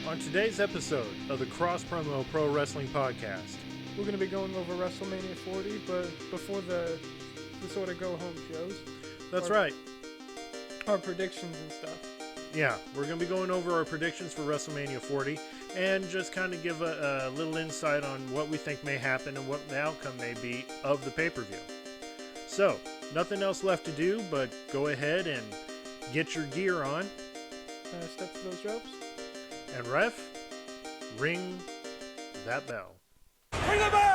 On today's episode of the Cross Promo Pro Wrestling Podcast, we're going to be going over Wrestlemania 40, but before the sort of go-home shows. That's right. Our predictions and stuff. Yeah, we're going to be going over our predictions for WrestleMania 40 and just kind of give a little insight on what we think may happen and what the outcome may be of the pay-per-view. So, nothing else left to do but go ahead and get your gear on. Step to those ropes. And ref, ring that bell. Ring the bell!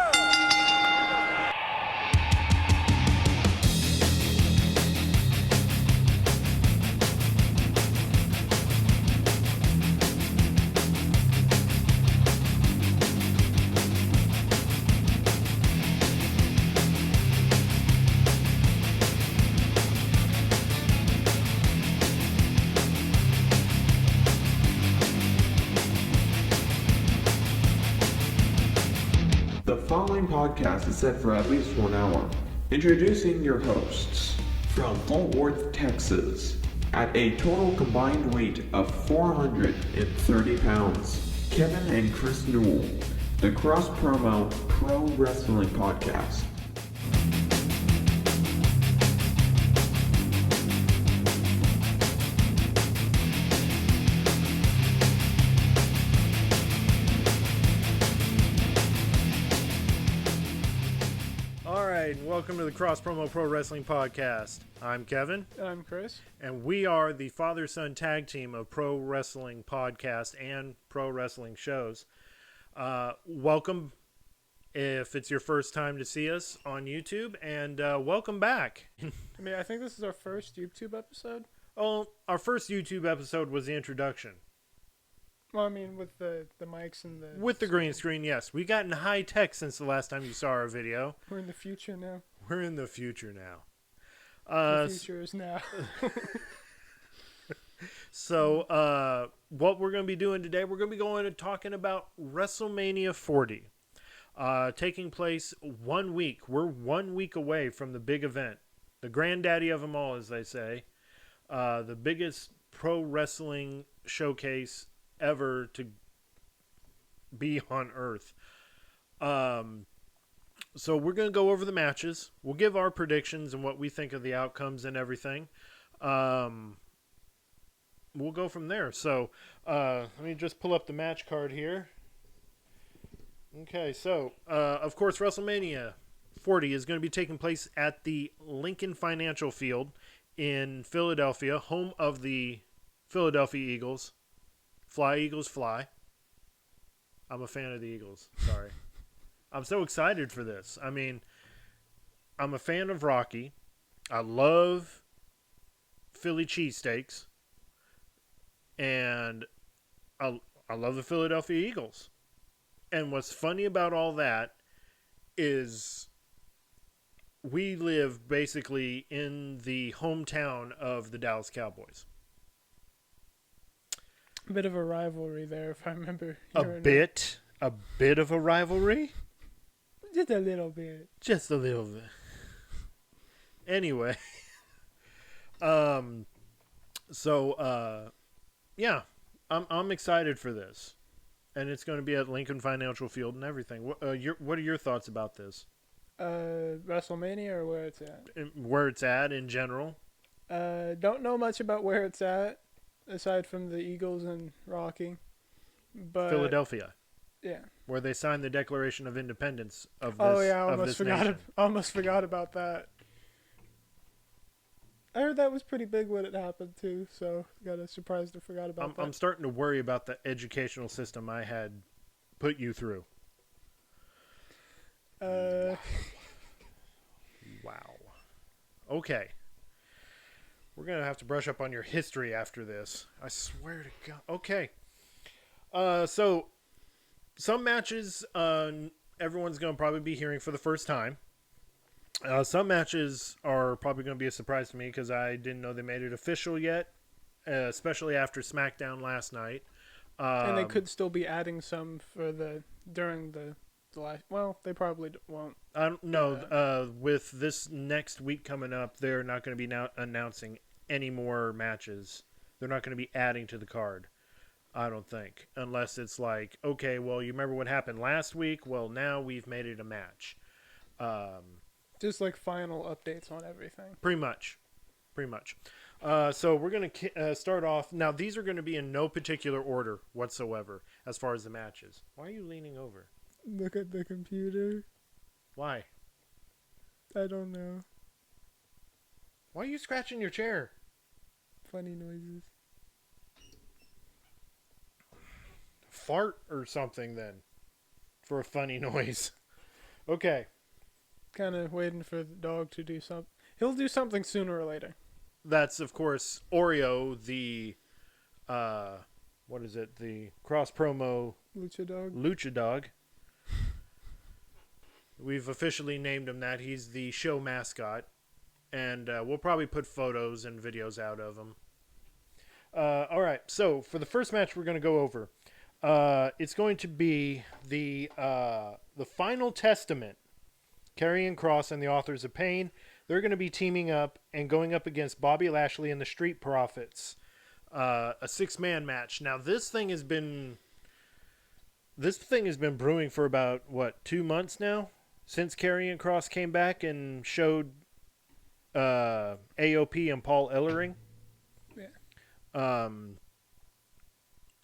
The following podcast is set for at least 1 hour. Introducing your hosts from Fort Worth, Texas, at a total combined weight of 430 pounds, Kevin and Chris Newell, the Cross Promo Pro Wrestling Podcast. Welcome to the Cross Promo Pro Wrestling Podcast. I'm Kevin. I'm Chris. And we are the father-son tag team of pro wrestling podcasts and pro wrestling shows. Welcome if it's your first time to see us on YouTube, and welcome back. I think this is our first YouTube episode. Oh, our first YouTube episode was the introduction. Well, with the mics and the... With the green screen, yes. We got in high tech since the last time you saw our video. We're in the future now. We're in the future now. The future is now. So, what we're going to be doing today, we're going to be going and talking about WrestleMania 40. Taking place 1 week. We're 1 week away from the big event. The granddaddy of them all, as they say. The biggest pro wrestling showcase ever to be on Earth. So we're going to go over the matches. We'll give our predictions and what we think of the outcomes and everything. We'll go from there. So let me just pull up the match card here. Okay, so of course WrestleMania 40 is going to be taking place at the Lincoln Financial Field in Philadelphia, home of the Philadelphia Eagles. Fly, Eagles, fly. I'm a fan of the Eagles. Sorry. I'm so excited for this. I'm a fan of Rocky. I love Philly cheesesteaks. And I love the Philadelphia Eagles. And what's funny about all that is we live basically in the hometown of the Dallas Cowboys. A bit of a rivalry there, if I remember. A bit of a rivalry? Just a little bit. Just a little bit. Anyway. Yeah. I'm excited for this. And it's going to be at Lincoln Financial Field and everything. What are your thoughts about this? WrestleMania or where it's at? Where it's at in general? Don't know much about where it's at, aside from the Eagles and Rocky. But Philadelphia. Yeah. Where they signed the Declaration of Independence of this Oh yeah, I almost forgot about that. I heard that was pretty big when it happened too, so got surprised I forgot about that. I'm starting to worry about the educational system I had put you through. Wow. Okay. We're going to have to brush up on your history after this. I swear to God. Okay. So, some matches everyone's going to probably be hearing for the first time. Some matches are probably going to be a surprise to me because I didn't know they made it official yet, especially after SmackDown last night. And they could still be adding some for during the last. Well, they probably won't. No, with this next week coming up, they're not going to be announcing any more matches. They're not going to be adding to the card. I don't think. Unless it's like, okay, well, you remember what happened last week? Well, now we've made it a match. Just like final updates on everything. Pretty much. Pretty much. So we're going to start off. Now, these are going to be in no particular order whatsoever as far as the matches. Why are you leaning over? Look at the computer. Why? I don't know. Why are you scratching your chair? Funny noises. Fart or something then for a funny noise. Okay. Kind of waiting for the dog to do something. He'll do something sooner or later. That's, of course, Oreo, the, what is it? The cross-promo Lucha Dog. We've officially named him that. He's the show mascot. And we'll probably put photos and videos out of him. All right, so for the first match we're going to go over, it's going to be the Final Testament, Karrion Kross and the Authors of Pain. They're going to be teaming up and going up against Bobby Lashley and the Street Profits, a 6-man match. Now this thing has been brewing for about 2 months now, since Karrion Kross came back and showed AOP and Paul Ellering. Yeah.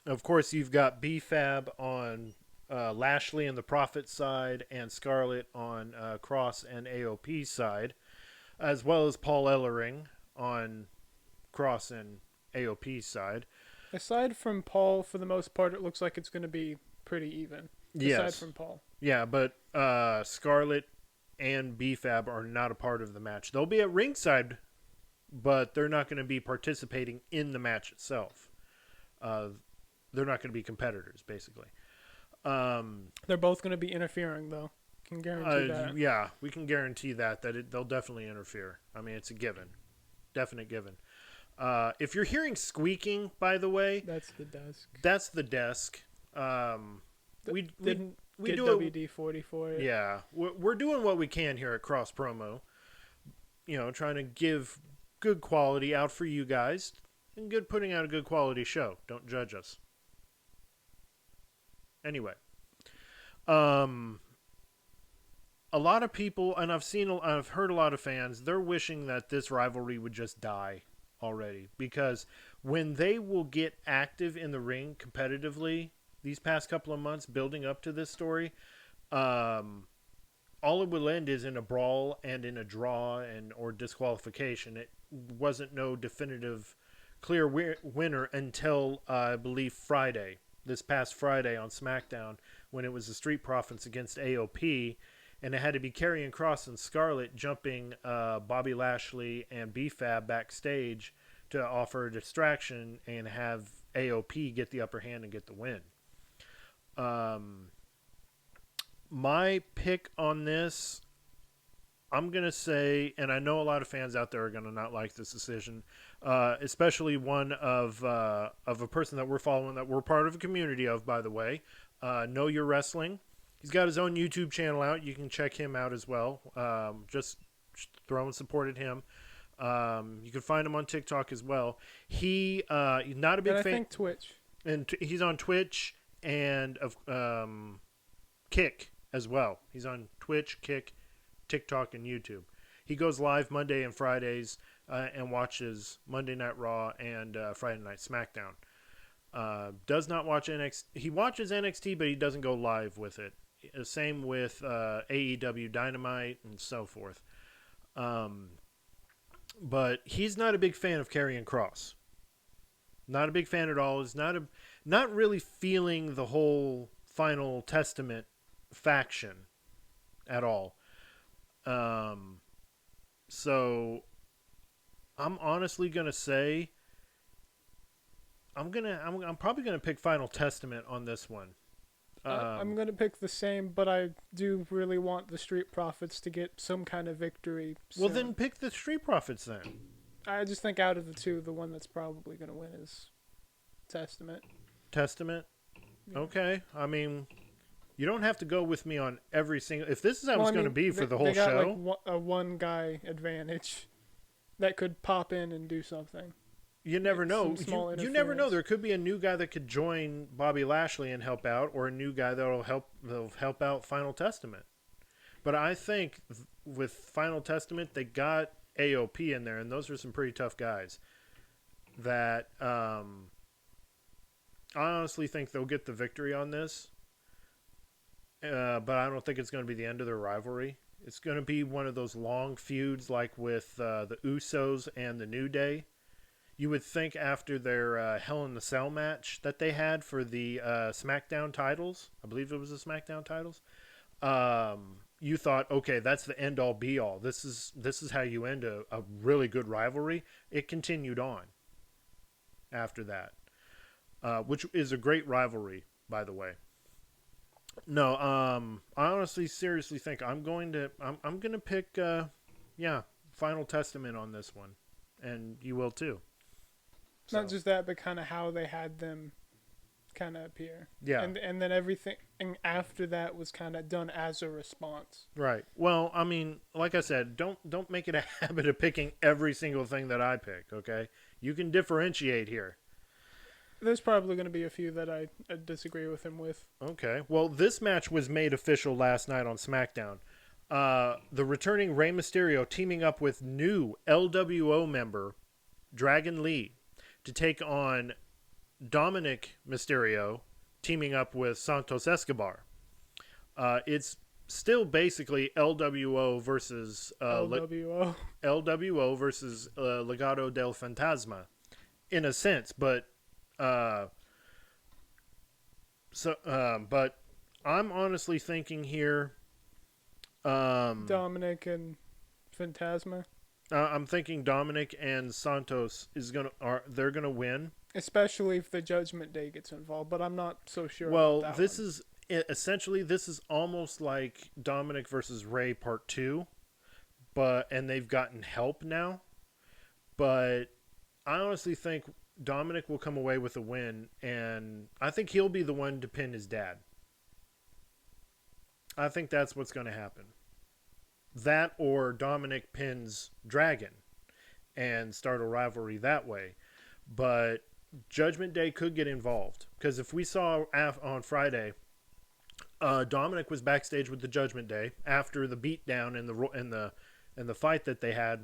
Of course, you've got B-Fab on Lashley and the Prophet side, and Scarlett on Kross and AOP's side, as well as Paul Ellering on Kross and AOP's side. Aside from Paul, for the most part, it looks like it's going to be pretty even. Yes. Aside from Paul. Yeah, but Scarlett and B-Fab are not a part of the match. They'll be at ringside, but they're not going to be participating in the match itself. They're not going to be competitors, basically. They're both going to be interfering, though. Can guarantee that. Yeah, we can guarantee that they'll definitely interfere. I mean, it's a given. Definite given. If you're hearing squeaking, by the way... That's the desk. That's the desk. We didn't we get do WD-40 for it. Yeah. We're doing what we can here at Cross Promo. Trying to give good quality out for you guys. And putting out a good quality show. Don't judge us. Anyway. A lot of people, and I've heard a lot of fans, they're wishing that this rivalry would just die already. Because when they will get active in the ring competitively these past couple of months building up to this story, all it will end is in a brawl and in a draw or disqualification. It wasn't no definitive clear winner until I believe Friday, this past Friday on SmackDown, when it was the Street Profits against AOP, and it had to be Karrion Kross and Scarlett jumping Bobby Lashley and B-Fab backstage to offer a distraction and have AOP get the upper hand and get the win. My pick on this, I'm going to say, and I know a lot of fans out there are going to not like this decision, especially one of a person that we're following, that we're part of a community of, by the way, Know Your Wrestling. He's got his own YouTube channel out. You can check him out as well. Just throwing support at him. You can find him on TikTok as well. He's not a big fan. I think Twitch. And he's on Twitch and Kick as well. He's on Twitch, Kick, TikTok, and YouTube. He goes live Monday and Fridays and watches Monday Night Raw and Friday Night SmackDown. Does not watch NXT. He watches NXT, but he doesn't go live with it. Same with AEW Dynamite and so forth. But he's not a big fan of Karrion Kross. Not a big fan at all. He's not really feeling the whole Final Testament faction at all. So I'm honestly gonna say I'm probably gonna pick Final Testament on this one. I'm gonna pick the same, but I do really want the Street Profits to get some kind of victory soon. Well, then pick the Street Profits then. I just think out of the two, the one that's probably gonna win is Testament. Testament? Yeah. Okay. I mean, you don't have to go with me on every single... If this is how it's going to be for the whole they got show... like a one-guy advantage that could pop in and do something. You never know. Small You never know. interference. There could be a new guy that could join Bobby Lashley and help out, or a new guy that'll help out Final Testament. But I think with Final Testament, they got AOP in there, and those are some pretty tough guys. That I honestly think they'll get the victory on this. But I don't think it's going to be the end of their rivalry. It's going to be one of those long feuds like with the Usos and the New Day. You would think after their Hell in the Cell match that they had for the SmackDown titles, I believe it was the SmackDown titles, you thought, okay, that's the end-all, be-all. This is how you end a really good rivalry. It continued on after that, which is a great rivalry, by the way. No, I honestly, seriously think I'm gonna pick, Final Testament on this one, and you will too. So. Not just that, but kind of how they had them kind of appear. Yeah. And then everything after that was kind of done as a response. Right. Well, I mean, like I said, don't make it a habit of picking every single thing that I pick, okay? You can differentiate here. There's probably going to be a few that I disagree with him with. Okay. Well, this match was made official last night on SmackDown. The returning Rey Mysterio teaming up with new LWO member Dragon Lee to take on Dominic Mysterio teaming up with Santos Escobar. It's still basically LWO versus LWO versus Legado del Fantasma in a sense, but but I'm honestly thinking here Dominic and Fantasma. I'm thinking Dominic and Santos they're gonna win, especially if the Judgment Day gets involved. But I'm not so sure. Well, about that this one. is essentially almost like Dominic versus Ray Part 2, and they've gotten help now. But I honestly think Dominic will come away with a win, and I think he'll be the one to pin his dad. I think that's what's going to happen. That or Dominic pins Dragon and start a rivalry that way. But Judgment Day could get involved, because if we saw on Friday, Dominic was backstage with the Judgment Day after the beatdown and the fight that they had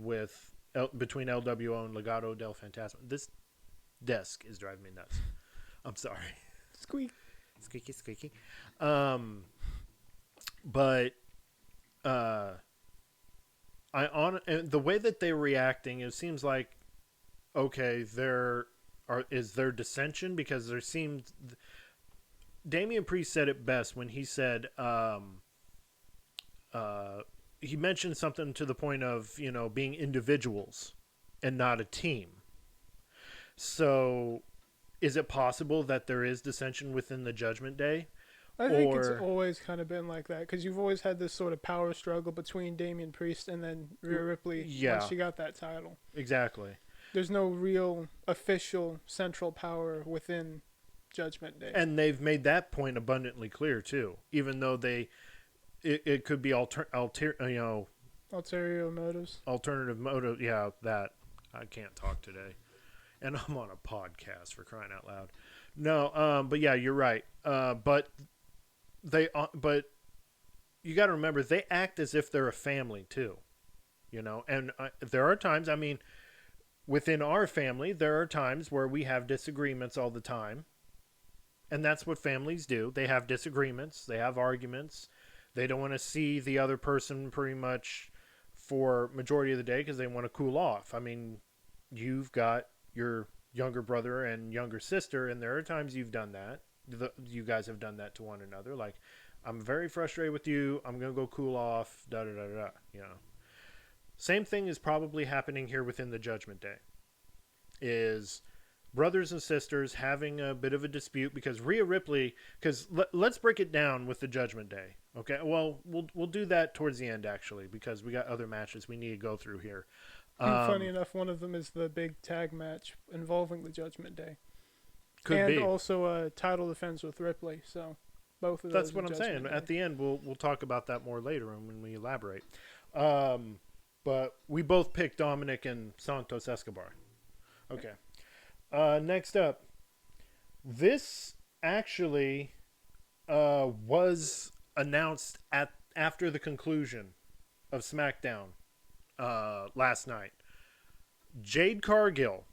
between LWO and Legado del Fantasma. This desk is driving me nuts. I'm sorry. Squeak. Squeaky, squeaky. But and the way that they're reacting, it seems like, okay, is there dissension, because there seemed Damian Priest said it best when he said he mentioned something to the point of, being individuals and not a team. So is it possible that there is dissension within the Judgment Day? I think it's always kind of been like that, because you've always had this sort of power struggle between Damian Priest and then Rhea Ripley once she got that title. Exactly. There's no real official central power within Judgment Day. And they've made that point abundantly clear, too, even though it could be ulterior motives. Alternative motive, yeah, that. I can't talk today. And I'm on a podcast, for crying out loud. No, but yeah, you're right. But you got to remember, they act as if they're a family too, and there are times, within our family, there are times where we have disagreements all the time, and that's what families do. They have disagreements, they have arguments, they don't want to see the other person pretty much for majority of the day because they want to cool off. You've got your younger brother and younger sister, and there are times you've done that. You guys have done that to one another. Like, I'm very frustrated with you. I'm going to go cool off, da-da-da-da, Same thing is probably happening here within the Judgment Day. Is brothers and sisters having a bit of a dispute because Rhea Ripley, because let's break it down with the Judgment Day. Okay, well, we'll do that towards the end, actually, because we got other matches we need to go through here. Funny enough, one of them is the big tag match involving the Judgment Day. Could be. And also a title defense with Ripley, so both of those. That's what I'm saying. Day. At the end, we'll talk about that more later when we elaborate. But we both picked Dominic and Santos Escobar. Okay. Next up, this actually was announced after the conclusion of SmackDown last night. Jade Cargill,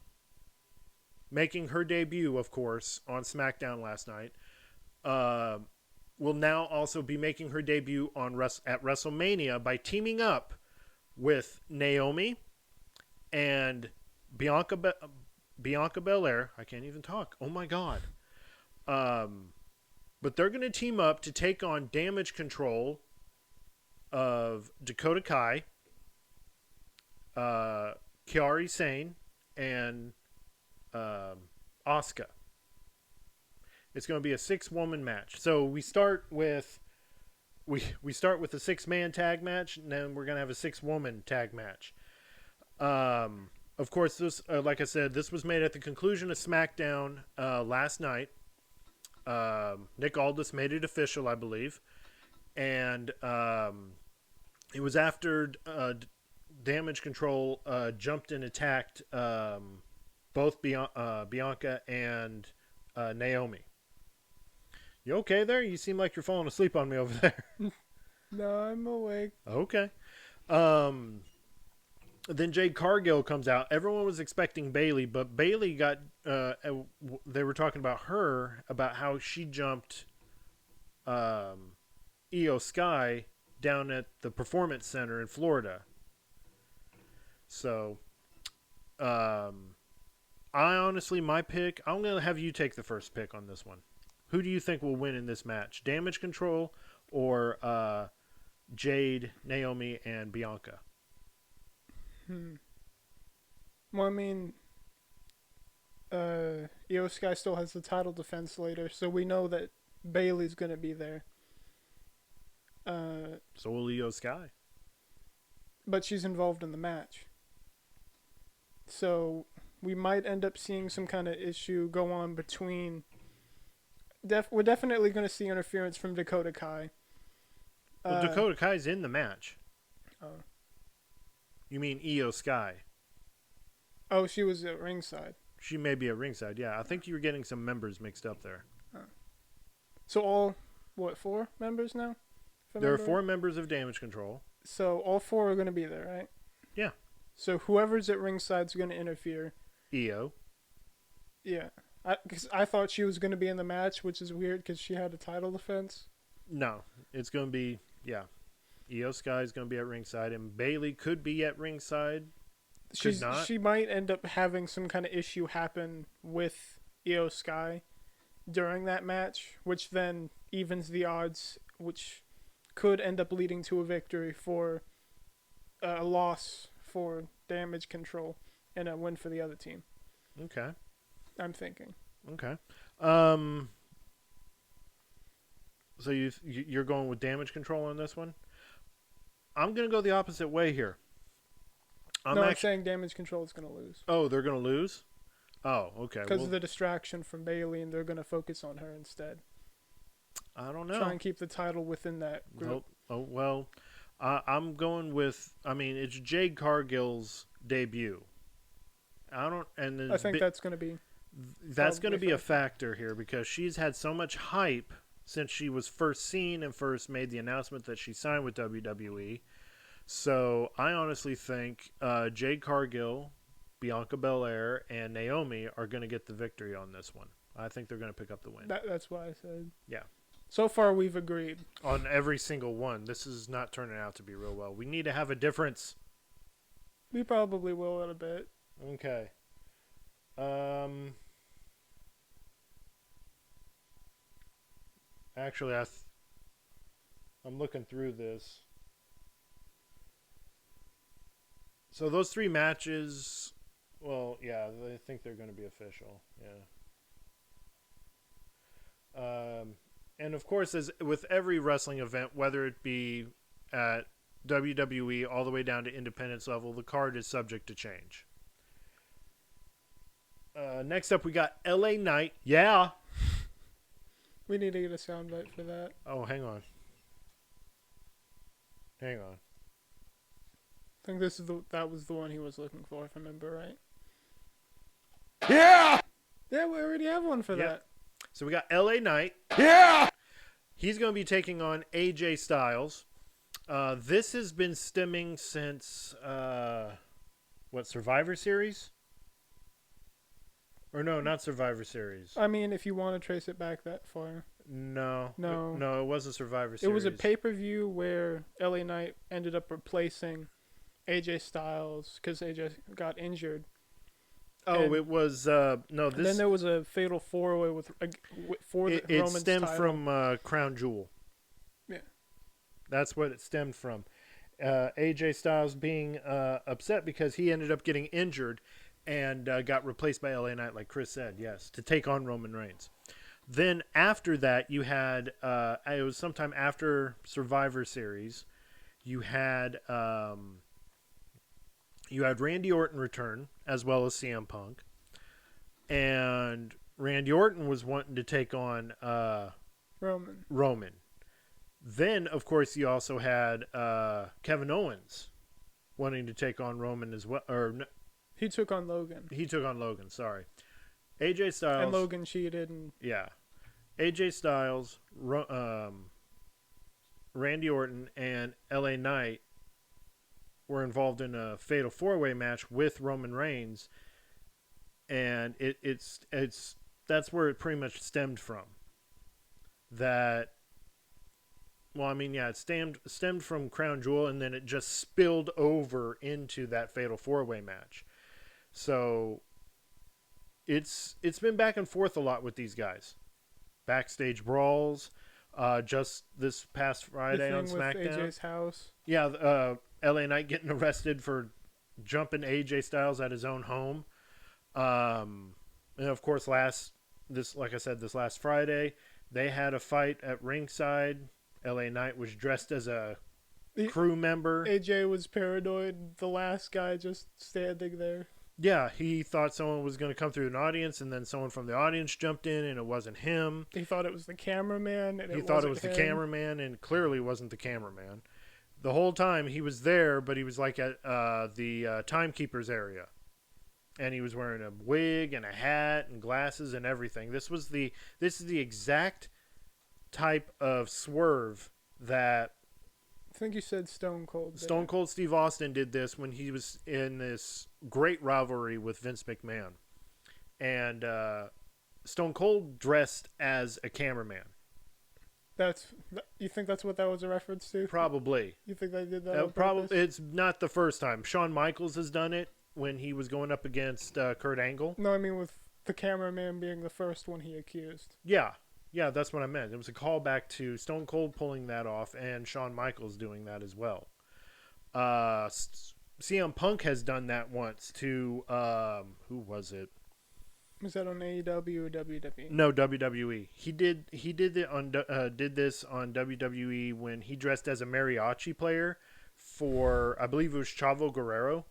making her debut, of course, on SmackDown last night, will now also be making her debut at WrestleMania by teaming up with Naomi and Bianca Belair. I can't even talk. Oh my God. But they're going to team up to take on Damage Control of Dakota Kai, Kairi Sane, and Asuka. It's going to be a 6-woman match. So we start with a 6-man tag match, and then we're going to have a 6-woman tag match. Of course, this, like I said, this was made at the conclusion of SmackDown last night. Nick Aldis made it official, I believe, and it was after Damage Control jumped and attacked both Bianca and Naomi. You okay there? You seem like you're falling asleep on me over there. No, I'm awake. Okay. Then Jade Cargill comes out. Everyone was expecting Bayley, but Bayley got. They were talking about her, about how she jumped Io Sky down at the Performance Center in Florida. So, I honestly, my pick, I'm going to have you take the first pick on this one. Who do you think will win in this match? Damage Control or Jade, Naomi, and Bianca? Well, I mean, Io Sky still has the title defense later, so we know that Bayley's going to be there. So will Io Sky. But she's involved in the match. So we might end up seeing some kind of issue go on between... we're definitely going to see interference from Dakota Kai. Well, Dakota Kai's in the match. Oh. You mean Io Sky? Oh, she was at ringside. She may be at ringside, yeah. I think you were getting some members mixed up there. Oh. So all, 4 members now? There are 4 members of Damage Control. So all 4 are going to be there, right? Yeah. So whoever's at ringside is going to interfere. Io. Yeah. Because I thought she was going to be in the match, which is weird because she had a title defense. No. It's going to be, yeah. Io Sky is going to be at ringside, and Bayley could be at ringside. She might end up having some kind of issue happen with Io Sky during that match, which then evens the odds, which could end up leading to a victory for a loss for Damage Control and a win for the other team. Okay. I'm thinking. Okay. So you're going with Damage Control on this one? I'm going to go the opposite way here. I'm saying Damage Control is going to lose. Oh, they're going to lose? Oh, okay. Because of the distraction from Bayley, and they're going to focus on her instead. I don't know. Try and keep the title within that group. Oh well, I'm going with. I mean, it's Jade Cargill's debut. I think that's going to be. That's going to be a factor here because she's had so much hype since she was first seen and first made the announcement that she signed with WWE. So I honestly think Jade Cargill, Bianca Belair, and Naomi are going to get the victory on this one. I think they're going to pick up the win. That's what I said. Yeah. So far, we've agreed. On every single one. This is not turning out to be real well. We need to have a difference. We probably will in a bit. Okay. Actually, I'm looking through this. So those 3 matches, well, yeah, I think they're going to be official. Yeah. And of course, as with every wrestling event, whether it be at WWE all the way down to independence level, the card is subject to change. Next up, we got LA Knight. Yeah. We need to get a soundbite for that. Oh, hang on. I think that was the one he was looking for, if I remember right. Yeah! Yeah, we already have one for that. So we got LA Knight. Yeah! He's going to be taking on AJ Styles. This has been stemming since, Survivor Series? Or no, not Survivor Series. I mean, if you want to trace it back that far. No, it wasn't Survivor Series. It was a pay-per-view where LA Knight ended up replacing AJ Styles because AJ got injured. Oh, it was no. This. And then there was a fatal four-way for the Roman's stemmed title. from Crown Jewel. Yeah, that's what it stemmed from. AJ Styles being upset because he ended up getting injured and got replaced by LA Knight, like Chris said. Yes, to take on Roman Reigns. Then after that, you had it was sometime after Survivor Series. You had Randy Orton return as well as CM Punk, and Randy Orton was wanting to take on Roman. Then, of course, you also had Kevin Owens wanting to take on Roman as well. He took on Logan. Sorry. AJ Styles. And Logan cheated. Yeah. AJ Styles, Randy Orton, and LA Knight were involved in a fatal four-way match with Roman Reigns, and that's where it pretty much stemmed from. It stemmed from Crown Jewel, and then it just spilled over into that fatal four-way match. So it's been back and forth a lot with these guys. Backstage brawls, just this past Friday on SmackDown. With AJ's house. Yeah, LA Knight getting arrested for jumping AJ Styles at his own home. And of course, this last Friday, they had a fight at ringside. LA Knight was dressed as a crew member. AJ was paranoid. The last guy just standing there. Yeah, he thought someone was going to come through an audience, and then someone from the audience jumped in, and it wasn't him. He thought it was the cameraman, and he thought it was the cameraman, and clearly wasn't the cameraman. The whole time he was there, but he was like at the timekeeper's area, and he was wearing a wig and a hat and glasses and everything. This is the exact type of swerve that I think you said Stone Cold. Stone Cold Steve Austin did this when he was in this great rivalry with Vince McMahon. And Stone Cold dressed as a cameraman. You think that's what that was a reference to? Probably. You think they did that? It's not the first time. Shawn Michaels has done it when he was going up against Kurt Angle. No, I mean with the cameraman being the first one he accused. Yeah, that's what I meant. It was a callback to Stone Cold pulling that off and Shawn Michaels doing that as well. CM Punk has done that once to who was it? Was that on AEW or WWE? No, WWE. He did this on WWE when he dressed as a mariachi player for, I believe it was Chavo Guerrero,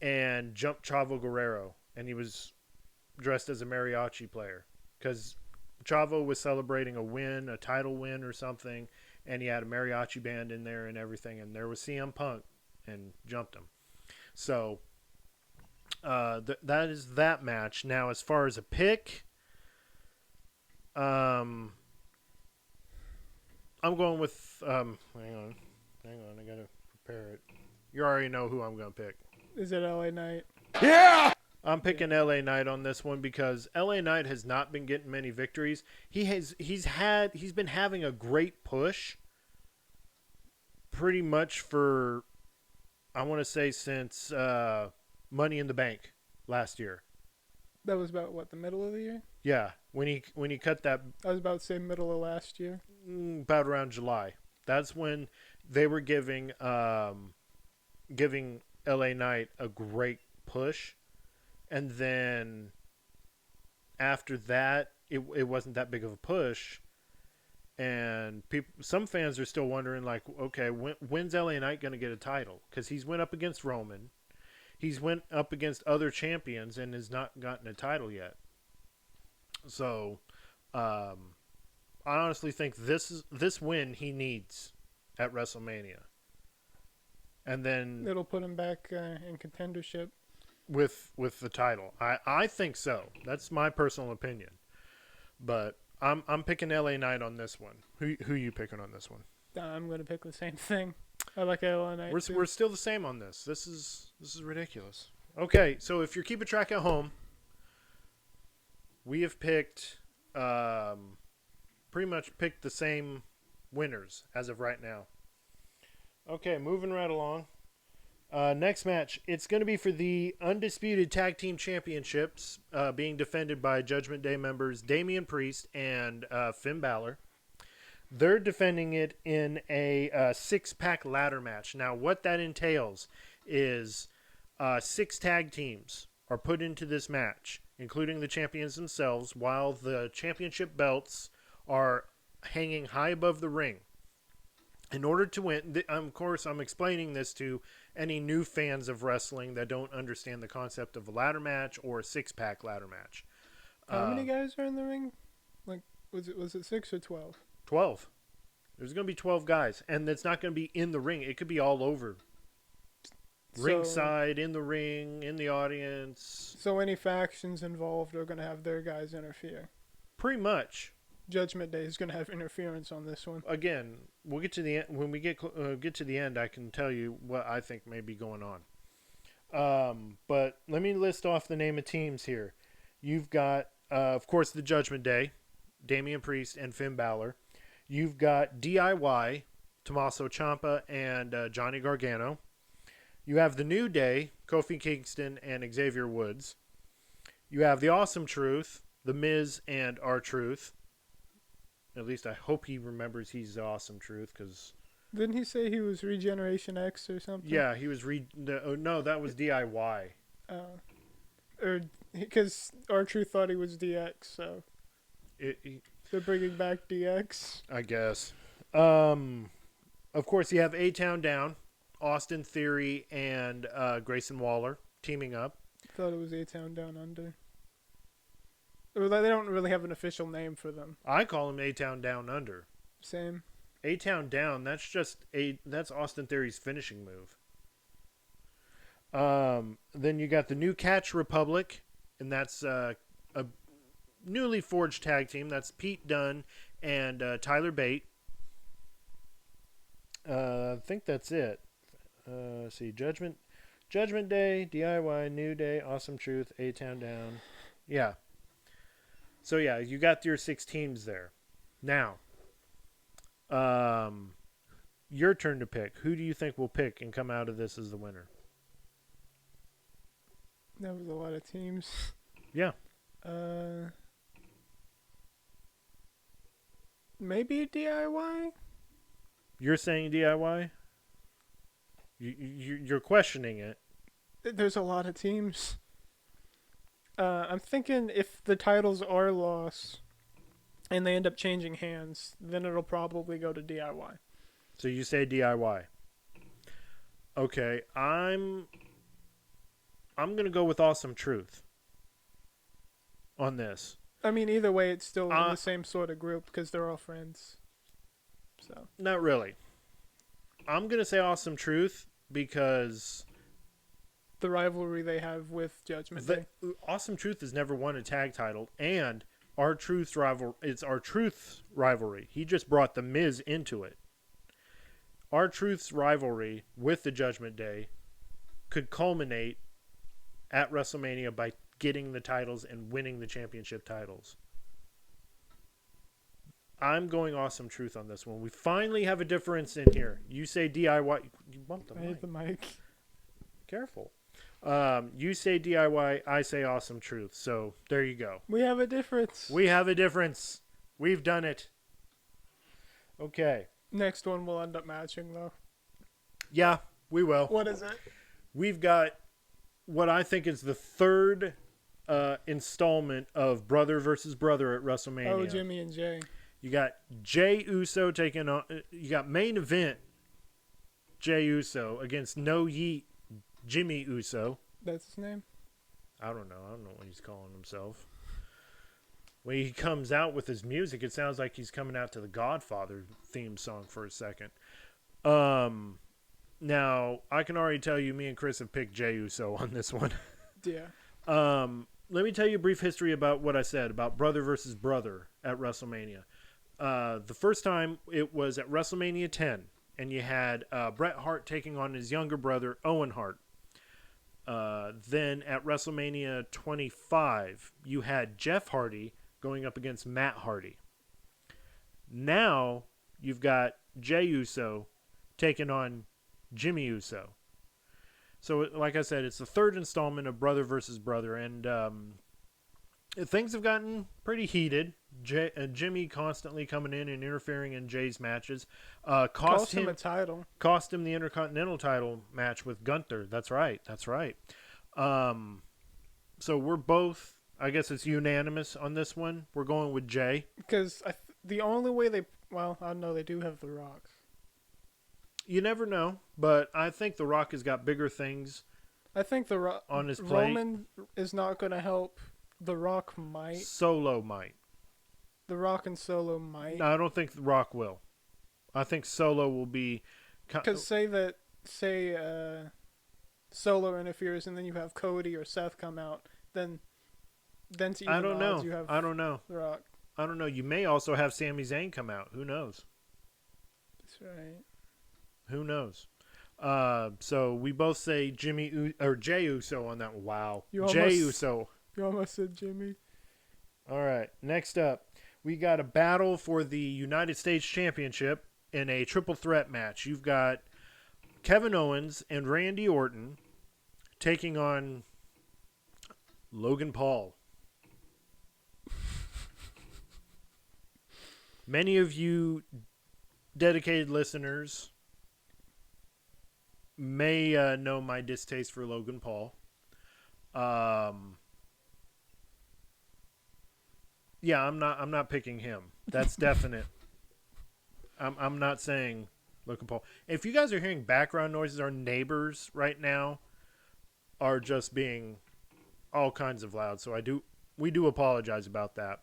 and jumped Chavo Guerrero, and he was dressed as a mariachi player because Chavo was celebrating a title win or something, and he had a mariachi band in there and everything, and there was CM Punk and jumped him. So that is that match. Now, as far as a pick, I'm going with hang on, I gotta prepare it. You already know who I'm gonna pick. Is it LA Knight? Yeah! I'm picking LA Knight on this one because LA Knight has not been getting many victories. He's been having a great push pretty much for, I want to say, since Money in the Bank last year. That was about what, the middle of the year? Yeah, when he cut that. I was about to say middle of last year. About around July. That's when they were giving LA Knight a great push. And then after that, it wasn't that big of a push. And some fans are still wondering, like, okay, when's LA Knight going to get a title? Because he's went up against Roman. He's went up against other champions and has not gotten a title yet. So I honestly think this win he needs at WrestleMania. And then it'll put him back in contendership. with the title. I think so. That's my personal opinion. But I'm picking LA Knight on this one. Who you picking on this one? I'm going to pick the same thing. I like LA Knight. We're still the same on this. This is ridiculous. Okay, so if you're keeping track at home, we have picked pretty much picked the same winners as of right now. Okay, moving right along. Next match, it's going to be for the Undisputed Tag Team Championships, being defended by Judgment Day members Damian Priest and Finn Balor. They're defending it in a six-pack ladder match. Now, what that entails is 6 tag teams are put into this match, including the champions themselves, while the championship belts are hanging high above the ring. In order to win, of course, I'm explaining this to any new fans of wrestling that don't understand the concept of a ladder match or a six-pack ladder match. How many guys are in the ring? Like, was it 6 or 12? 12. There's going to be 12 guys, and it's not going to be in the ring. It could be all over. Ringside, in the ring, in the audience. So any factions involved are going to have their guys interfere? Pretty much. Judgment Day is going to have interference on this one. Again, we'll get to the end. When we get to the end, I can tell you what I think may be going on. But let me list off the name of teams here. You've got, of course, the Judgment Day, Damian Priest and Finn Balor. You've got DIY, Tommaso Ciampa and Johnny Gargano. You have the New Day, Kofi Kingston and Xavier Woods. You have the Awesome Truth, The Miz and R-Truth. At least I hope he remembers he's the Awesome Truth, because... Didn't he say he was Regeneration X or something? Yeah, he was... No, that was DIY. Or because R-Truth thought he was DX, so... They're bringing back DX. I guess. Of course, you have A-Town Down, Austin Theory, and Grayson Waller teaming up. Thought it was A-Town Down Under. They don't really have an official name for them. I call them A-Town Down Under. Same. A-Town Down, that's Austin Theory's finishing move. Then you got the New Catch Republic, and that's a newly forged tag team. That's Pete Dunne and Tyler Bate. I think that's it. Let's see, Judgment Day, DIY, New Day, Awesome Truth, A-Town Down. Yeah. So yeah, you got your 6 teams there. Now, your turn to pick. Who do you think will pick and come out of this as the winner? That was a lot of teams. Yeah. Maybe DIY? You're saying DIY? You're questioning it. There's a lot of teams. I'm thinking if the titles are lost and they end up changing hands, then it'll probably go to DIY. So you say DIY. Okay, I'm going to go with Awesome Truth on this. I mean, either way, it's still in the same sort of group because they're all friends. So not really. I'm going to say Awesome Truth because the rivalry they have with Judgment Day. Awesome Truth has never won a tag title, and it's R-Truth's rivalry. He just brought The Miz into it. R-Truth's rivalry with the Judgment Day could culminate at WrestleMania by getting the titles and winning the championship titles. I'm going Awesome Truth on this one. We finally have a difference in here. You say DIY. You bumped the mic. I hit the mic. Careful. You say DIY. I say Awesome Truth. So there you go. We have a difference. We have a difference. We've done it. Okay. Next one will end up matching, though. Yeah, we will. What is it? We've got what I think is the third installment of Brother versus Brother at WrestleMania. Oh, Jimmy and Jay. You got Jay Uso taking on... You got main event Jay Uso against No Yeet Jimmy Uso. That's his name? I don't know. I don't know what he's calling himself. When he comes out with his music, it sounds like he's coming out to the Godfather theme song for a second. Now, I can already tell you me and Chris have picked Jay Uso on this one. Yeah. Let me tell you a brief history about what I said about brother versus brother at WrestleMania. The first time it was at WrestleMania 10, and you had Bret Hart taking on his younger brother, Owen Hart. Then at WrestleMania 25, you had Jeff Hardy going up against Matt Hardy. Now you've got Jey Uso taking on Jimmy Uso. So, like I said, it's the third installment of Brother versus Brother, and things have gotten pretty heated. Jimmy constantly coming in and interfering in Jay's matches. Cost him a title. Cost him the Intercontinental title match with Gunther. That's right. So we're both, I guess it's unanimous on this one. We're going with Jay. Because the only way they do have The Rock. You never know, but I think The Rock has got bigger things. I think The Rock on his plate. Roman is not going to help. The Rock might. Solo might. The Rock and Solo might. No, I don't think The Rock will. I think Solo will be. Because say Solo interferes, and then you have Cody or Seth come out, then to even I don't know. You have I don't know. The Rock. I don't know. You may also have Sami Zayn come out. Who knows? That's right. Who knows? So we both say Jey Uso on that one. Wow. Jey Uso. You almost said Jimmy. All right. Next up, we got a battle for the United States Championship in a triple threat match. You've got Kevin Owens and Randy Orton taking on Logan Paul. Many of you dedicated listeners may know my distaste for Logan Paul. Yeah, I'm not picking him. That's definite. I'm not saying Logan Paul. If you guys are hearing background noises, our neighbors right now are just being all kinds of loud. So we do apologize about that.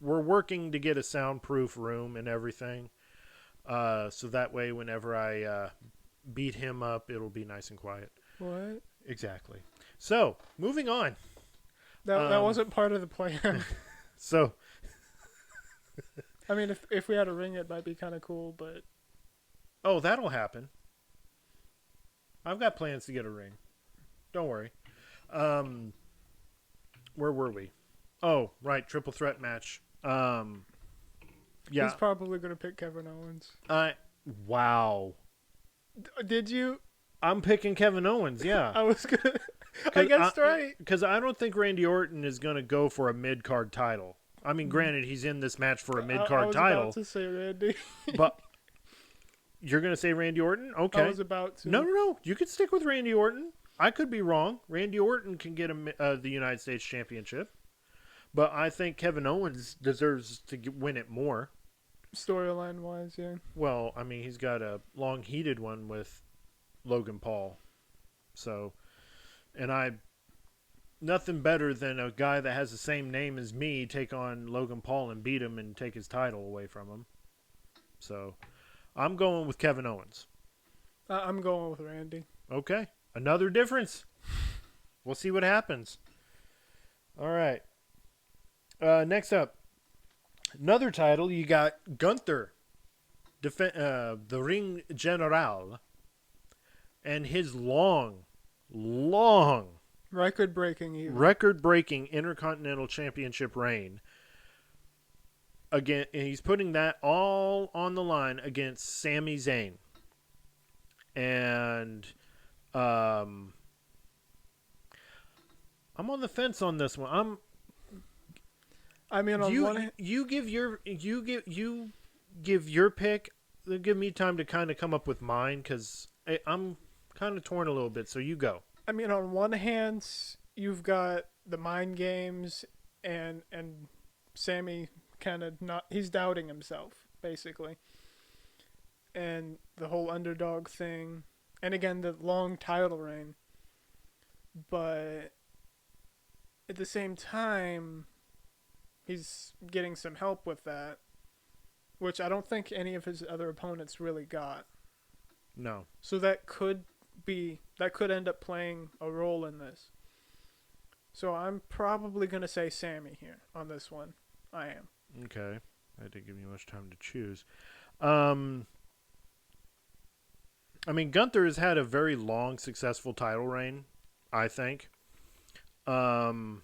We're working to get a soundproof room and everything. So that way whenever I beat him up, it'll be nice and quiet. What? Exactly. So, moving on. That wasn't part of the plan. So, I mean, if we had a ring, it might be kind of cool, but... Oh, that'll happen. I've got plans to get a ring. Don't worry. Where were we? Oh, right, triple threat match. Yeah. He's probably going to pick Kevin Owens. Wow. Did you? I'm picking Kevin Owens, yeah. I was going to... I guessed right. Because I don't think Randy Orton is going to go for a mid-card title. I mean, granted, he's in this match for a mid-card title. I was about to say Randy. But you're going to say Randy Orton? Okay. I was about to. No. You could stick with Randy Orton. I could be wrong. Randy Orton can get the United States Championship. But I think Kevin Owens deserves to win it more. Storyline-wise, yeah. Well, I mean, he's got a long, heated one with Logan Paul. So, and nothing better than a guy that has the same name as me take on Logan Paul and beat him and take his title away from him. So, I'm going with Kevin Owens. I'm going with Randy. Okay. Another difference. We'll see what happens. All right. Next up, another title. You got Gunther, the Ring General, and his long record-breaking Intercontinental Championship reign. Again, and he's putting that all on the line against Sami Zayn. And I'm on the fence on this one. You give your pick. Give me time to kind of come up with mine because I'm kind of torn a little bit. So you go. I mean, on one hand, you've got the mind games and Sammy kind of he's doubting himself basically, and the whole underdog thing, and again the long title reign. But at the same time, he's getting some help with that, which I don't think any of his other opponents really got. No. So that could end up playing a role in this. So I'm probably going to say Sammy here on this one. I am. Okay. That didn't give me much time to choose. Gunther has had a very long, successful title reign, I think. And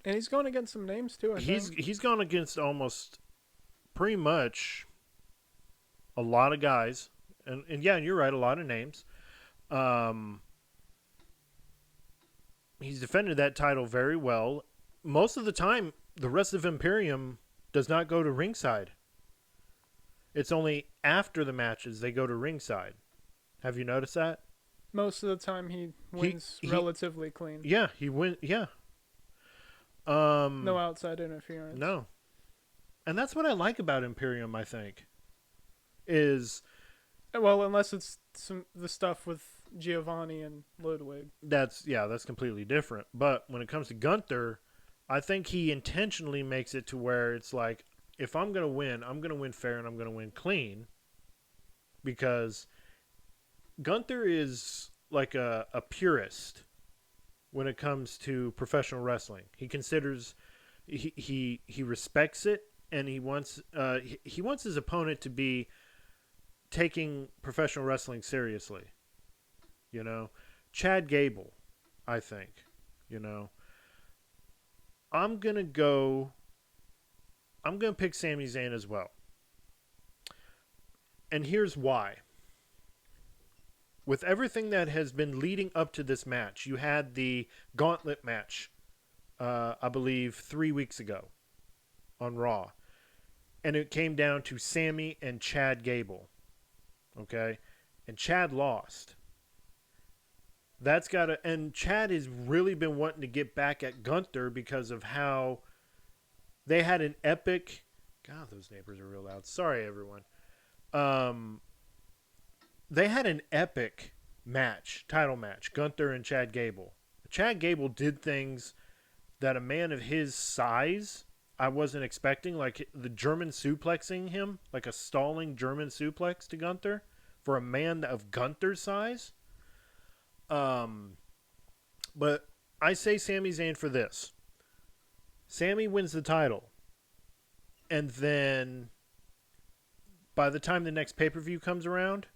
he's going against some names, too, I think. He's gone against almost pretty much a lot of guys. And yeah, you're right, a lot of names. He's defended that title very well. Most of the time, the rest of Imperium does not go to ringside. It's only after the matches they go to ringside. Have you noticed that? Most of the time he wins relatively clean. Yeah, he wins. Yeah. No outside interference. No. And that's what I like about Imperium, I think. Is... Well, unless it's the stuff with Giovanni and Ludwig. That's completely different. But when it comes to Gunther, I think he intentionally makes it to where it's like, if I'm going to win fair and I'm going to win clean. Because Gunther is like a purist when it comes to professional wrestling. He considers, he respects it, and he wants his opponent to be taking professional wrestling seriously. You know, Chad Gable, I think, I'm going to pick Sami Zayn as well. And here's why. With everything that has been leading up to this match, you had the gauntlet match, I believe 3 weeks ago on Raw. And it came down to Sami and Chad Gable. Okay? And Chad lost. And Chad has really been wanting to get back at Gunther because of how they had an epic... God, those neighbors are real loud. Sorry, everyone. They had an epic title match, Gunther and Chad Gable. Chad Gable did things that a man of his size I wasn't expecting, like the German suplexing him, like a stalling German suplex to Gunther for a man of Gunther's size. But I say Sami Zayn for this. Sami wins the title. And then by the time the next pay-per-view comes around,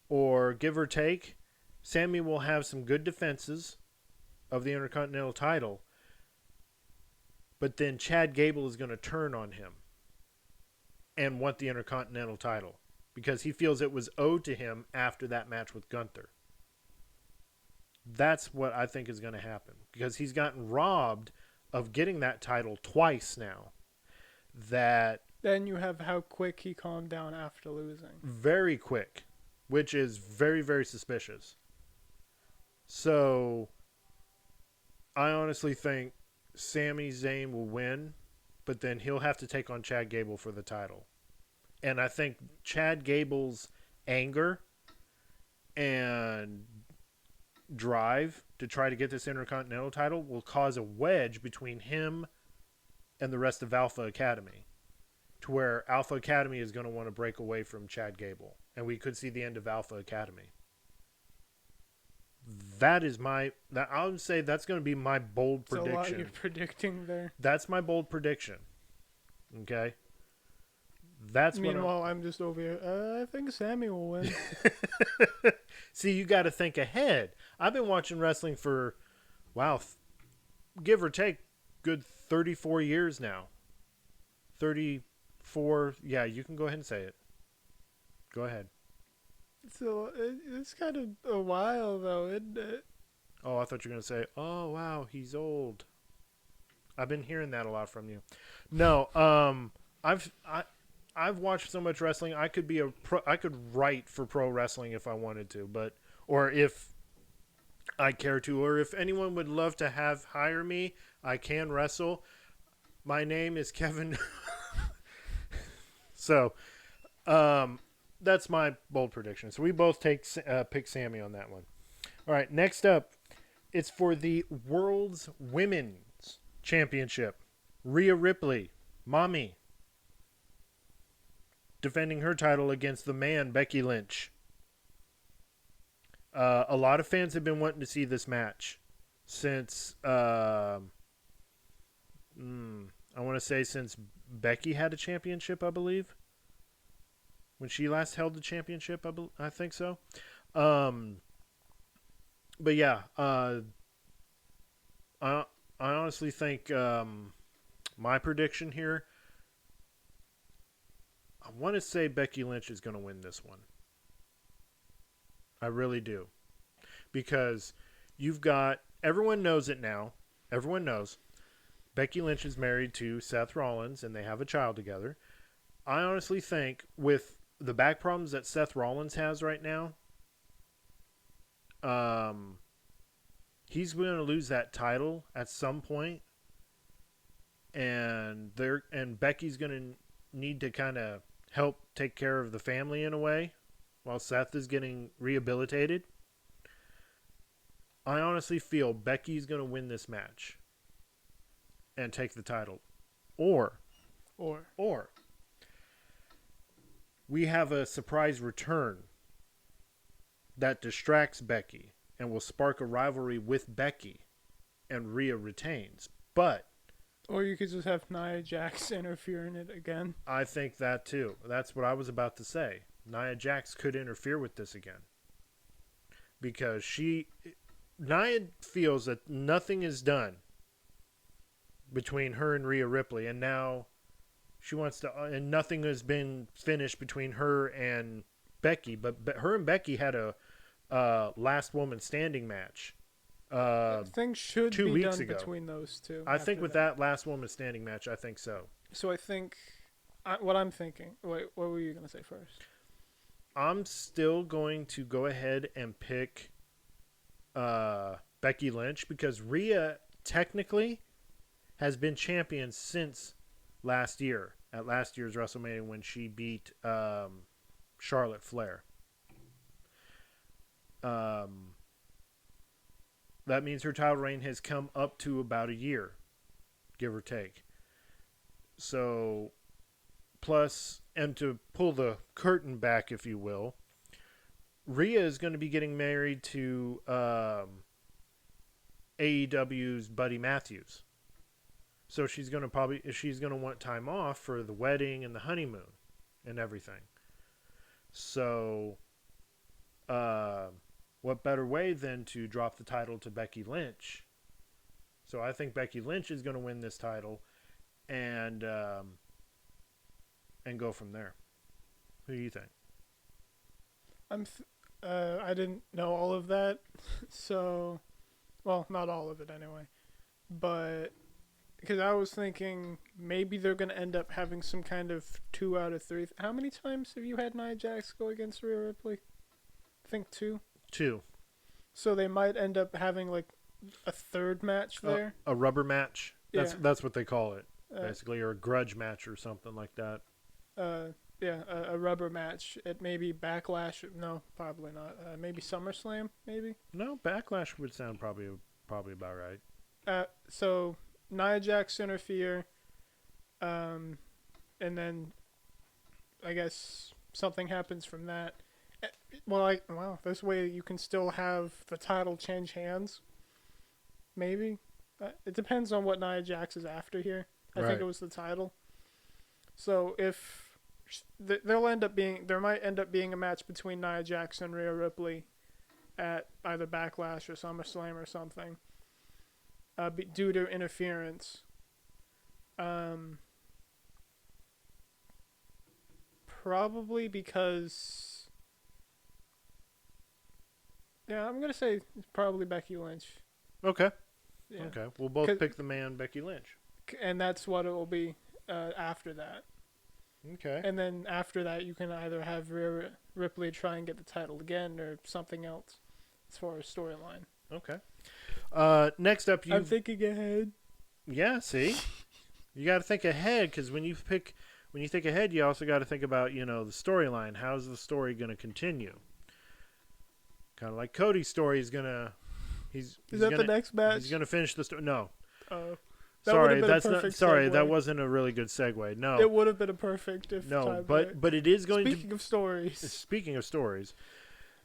or give or take, Sami will have some good defenses of the Intercontinental title. But then Chad Gable is going to turn on him and want the Intercontinental title because he feels it was owed to him after that match with Gunther. That's what I think is going to happen because he's gotten robbed of getting that title twice now. Then you have how quick he calmed down after losing. Very quick, which is very, very suspicious. So I honestly think Sami Zayn will win, but then he'll have to take on Chad Gable for the title. And I think Chad Gable's anger and drive to try to get this Intercontinental title will cause a wedge between him and the rest of Alpha Academy, to where Alpha Academy is going to want to break away from Chad Gable, and we could see the end of Alpha Academy. I would say that's going to be my bold prediction. That's a lot you're predicting there. That's my bold prediction. Okay? Meanwhile, I'm just over here. I think Sami will win. See, you got to think ahead. I've been watching wrestling for, give or take, good 34 years now. 34. Yeah, you can go ahead and say it. Go ahead. So it's kind of a while, though, isn't it? Oh, I thought you were going to say, oh, wow, he's old. I've been hearing that a lot from you. No, I've watched so much wrestling. I could write for pro wrestling if I wanted to, or if I care to, or if anyone would love to hire me, I can wrestle. My name is Kevin. So, that's my bold prediction. So we both pick Sami on that one. All right, next up, it's for the World's Women's Championship. Rhea Ripley, Mommy, defending her title against the man, Becky Lynch. A lot of fans have been wanting to see this match. since I want to say since Becky had a championship, I believe. When she last held the championship, I think so. But yeah, I honestly think my prediction here, I want to say Becky Lynch is going to win this one. I really do. Because you've got, everyone knows it now. Everyone knows. Becky Lynch is married to Seth Rollins and they have a child together. I honestly think with the back problems that Seth Rollins has right now, he's going to lose that title at some point, and Becky's going to need to kind of help take care of the family in a way while Seth is getting rehabilitated. I honestly feel Becky's going to win this match and take the title. Or we have a surprise return that distracts Becky and will spark a rivalry with Becky and Rhea retains. Or you could just have Nia Jax interfere in it again. I think that too. That's what I was about to say. Nia Jax could interfere with this again. Because Nia feels that nothing is done between her and Rhea Ripley, and now she wants to, and nothing has been finished between her and Becky, but her and Becky had a last woman standing match. Things should 2 be weeks done ago. between those two. I think with that last woman standing match, I think so. So I think, what I'm thinking, wait, what were you going to say first? I'm still going to go ahead and pick Becky Lynch because Rhea technically has been champion since last year, at last year's WrestleMania when she beat Charlotte Flair. That means her title reign has come up to about a year, give or take. So, plus, and to pull the curtain back, if you will, Rhea is going to be getting married to AEW's Buddy Matthews. So she's going to want time off for the wedding and the honeymoon and everything. So, what better way than to drop the title to Becky Lynch? So I think Becky Lynch is going to win this title and go from there. Who do you think? I didn't know all of that, so, well, not all of it anyway, but because I was thinking maybe they're going to end up having some kind of 2 out of 3. How many times have you had Nia Jax go against Rhea Ripley? I think 2. 2. So they might end up having like a third match there. A rubber match. That's what they call it, basically, or a grudge match or something like that. A rubber match at maybe Backlash. No, probably not. Maybe SummerSlam. Maybe. No, Backlash would sound probably about right. So Nia Jax interfere, and then I guess something happens from that. Well, this way you can still have the title change hands. Maybe. It depends on what Nia Jax is after here. I think it was the title. So if there might end up being a match between Nia Jax and Rhea Ripley at either Backlash or SummerSlam or something, due to interference. Probably because. Yeah, I'm going to say it's probably Becky Lynch. Okay. Yeah. Okay. We'll both pick the man, Becky Lynch. And that's what it will be after that. Okay. And then after that, you can either have Rhea Ripley try and get the title again or something else as far as storyline. Okay. Next up, I'm thinking ahead. Yeah, see? You got to think ahead because when you think ahead, you also got to think about, the storyline. How's the story going to continue? Kind of like Cody's story is gonna. Is that the next match? He's gonna finish the story. No. Sorry, that's not. Sorry, that wasn't a really good segue. No. It would have been a perfect if. No, but it is going to. Speaking of stories. Speaking of stories,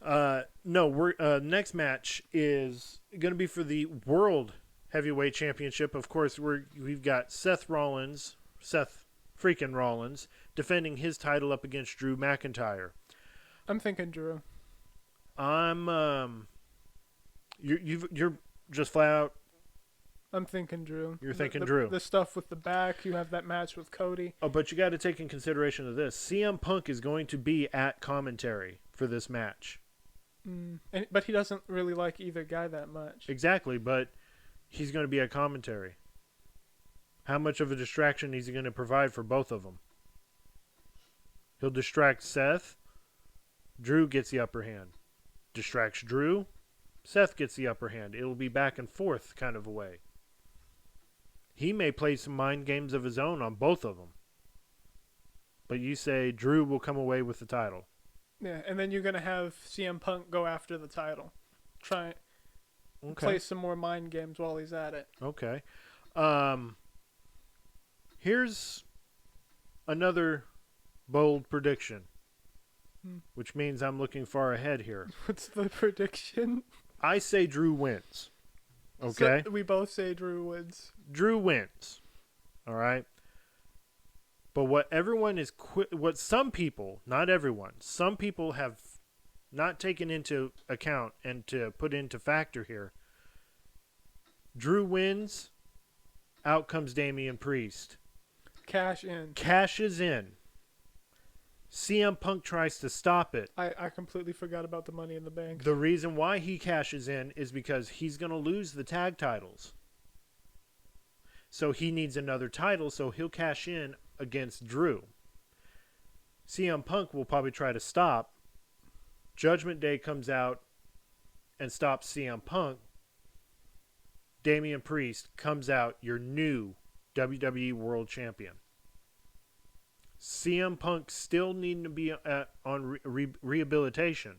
No, we're next match is going to be for the World Heavyweight Championship. Of course, we've got Seth freaking Rollins defending his title up against Drew McIntyre. I'm thinking Drew. You're just flat out. I'm thinking Drew. You're thinking Drew. The stuff with the back. You have that match with Cody. Oh, but you got to take in consideration of this. CM Punk is going to be at commentary for this match. But he doesn't really like either guy that much. Exactly, but he's going to be at commentary. How much of a distraction is he going to provide for both of them? He'll distract Seth. Drew gets the upper hand. Distracts Drew. Seth gets the upper hand. It'll be back and forth kind of a way. He may play some mind games of his own on both of them. But you say Drew will come away with the title. Yeah, and then you're going to have CM Punk go after the title. Play some more mind games while he's at it. Okay. Here's another bold prediction, which means I'm looking far ahead here. What's the prediction? I say Drew wins. Okay? So we both say Drew wins. Drew wins. All right? But what some people, not everyone, some people have not taken into account and to put into factor here. Drew wins. Out comes Damian Priest. Cashes in. CM Punk tries to stop it. I completely forgot about the Money in the Bank. The reason why he cashes in is because he's going to lose the tag titles. So he needs another title, so he'll cash in against Drew. CM Punk will probably try to stop. Judgment Day comes out and stops CM Punk. Damian Priest comes out, your new WWE World Champion. CM Punk still needing to be on rehabilitation.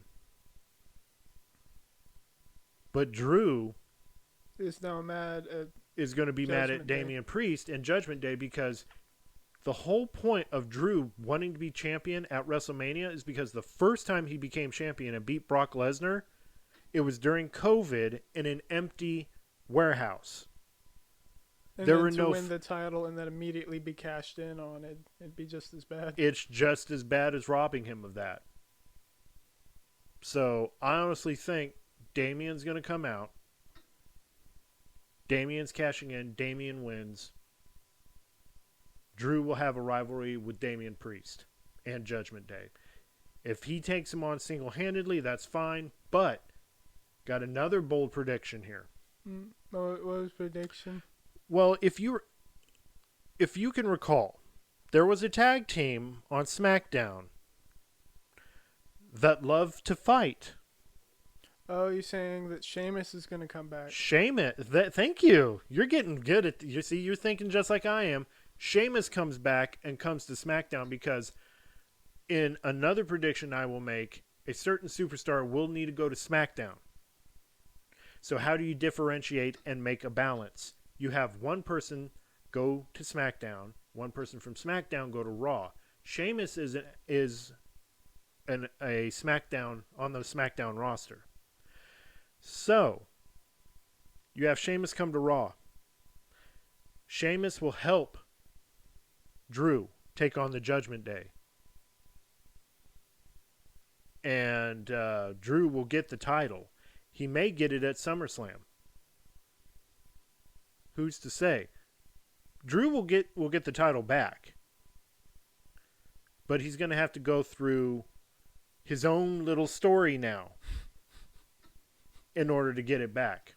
But Drew is now is going to be mad at Damian Priest and Judgment Day because the whole point of Drew wanting to be champion at WrestleMania is because the first time he became champion and beat Brock Lesnar, it was during COVID in an empty warehouse. And there then to win the title and then immediately be cashed in on it, it'd be just as bad. It's just as bad as robbing him of that. So I honestly think Damian's going to come out. Damian's cashing in. Damian wins. Drew will have a rivalry with Damian Priest and Judgment Day. If he takes him on single-handedly, that's fine. But got another bold prediction here. What was prediction? Well, if you can recall, there was a tag team on SmackDown that loved to fight. Oh, you're saying that Sheamus is going to come back? Sheamus, thank you. You're getting good at. You see, you're thinking just like I am. Sheamus comes back and comes to SmackDown because, in another prediction I will make, a certain superstar will need to go to SmackDown. So how do you differentiate and make a balance? You have one person go to SmackDown, one person from SmackDown go to Raw. Sheamus is a SmackDown on the SmackDown roster. So you have Sheamus come to Raw. Sheamus will help Drew take on the Judgment Day. And Drew will get the title. He may get it at SummerSlam. Who's to say? Drew will get the title back. But he's going to have to go through his own little story now in order to get it back.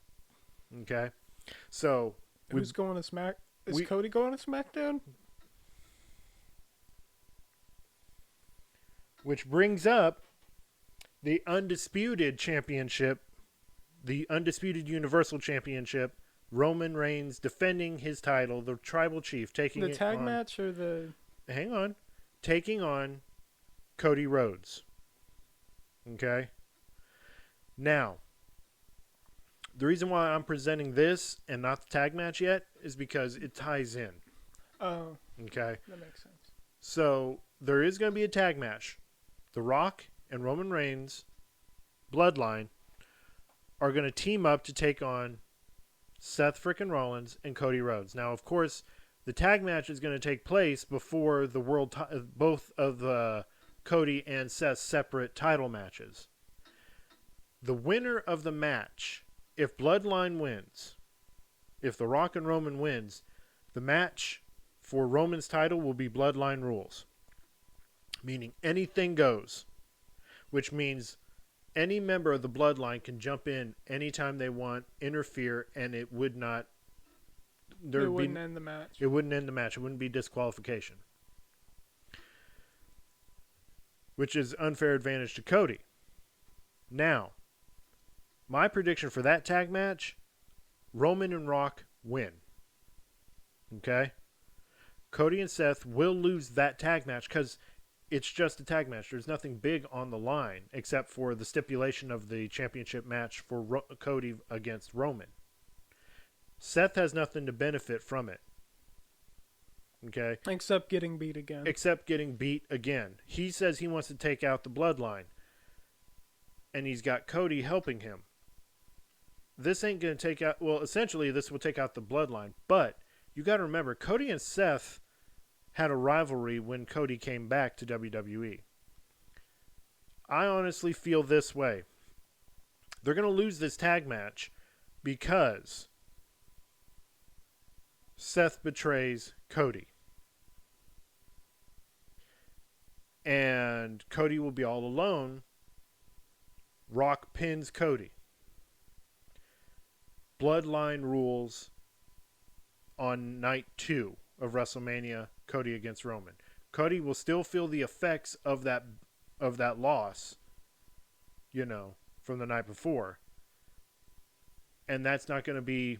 Okay? So who's going to Is Cody going to SmackDown? Which brings up the Undisputed Championship, the Undisputed Universal Championship, Roman Reigns defending his title, the Tribal Chief taking the tag match or the... Hang on. Taking on Cody Rhodes. Okay? Now, the reason why I'm presenting this and not the tag match yet is because it ties in. Oh. Okay? That makes sense. So, there is going to be a tag match. The Rock and Roman Reigns Bloodline are going to team up to take on Seth frickin' Rollins and Cody Rhodes. Now, of course, the tag match is going to take place before the both of the Cody and Seth's separate title matches. The winner of the match, if Bloodline wins, if The Rock and Roman wins, the match for Roman's title will be Bloodline rules, meaning anything goes, which means any member of the Bloodline can jump in anytime they want, interfere, and it would not. It wouldn't end the match. It wouldn't end the match. It wouldn't be disqualification, which is unfair advantage to Cody. Now, my prediction for that tag match, Roman and Rock win. Okay? Cody and Seth will lose that tag match because it's just a tag match. There's nothing big on the line except for the stipulation of the championship match for Cody against Roman. Seth has nothing to benefit from it. Okay? Except getting beat again. Except getting beat again. He says he wants to take out the Bloodline. And he's got Cody helping him. This ain't going to take out... Well, essentially, this will take out the Bloodline. But you got to remember, Cody and Seth had a rivalry when Cody came back to WWE. I honestly feel this way. They're going to lose this tag match because Seth betrays Cody. And Cody will be all alone. Rock pins Cody. Bloodline rules on night 2 of WrestleMania, Cody against Roman. Cody will still feel the effects of that loss, from the night before. And that's not going to be...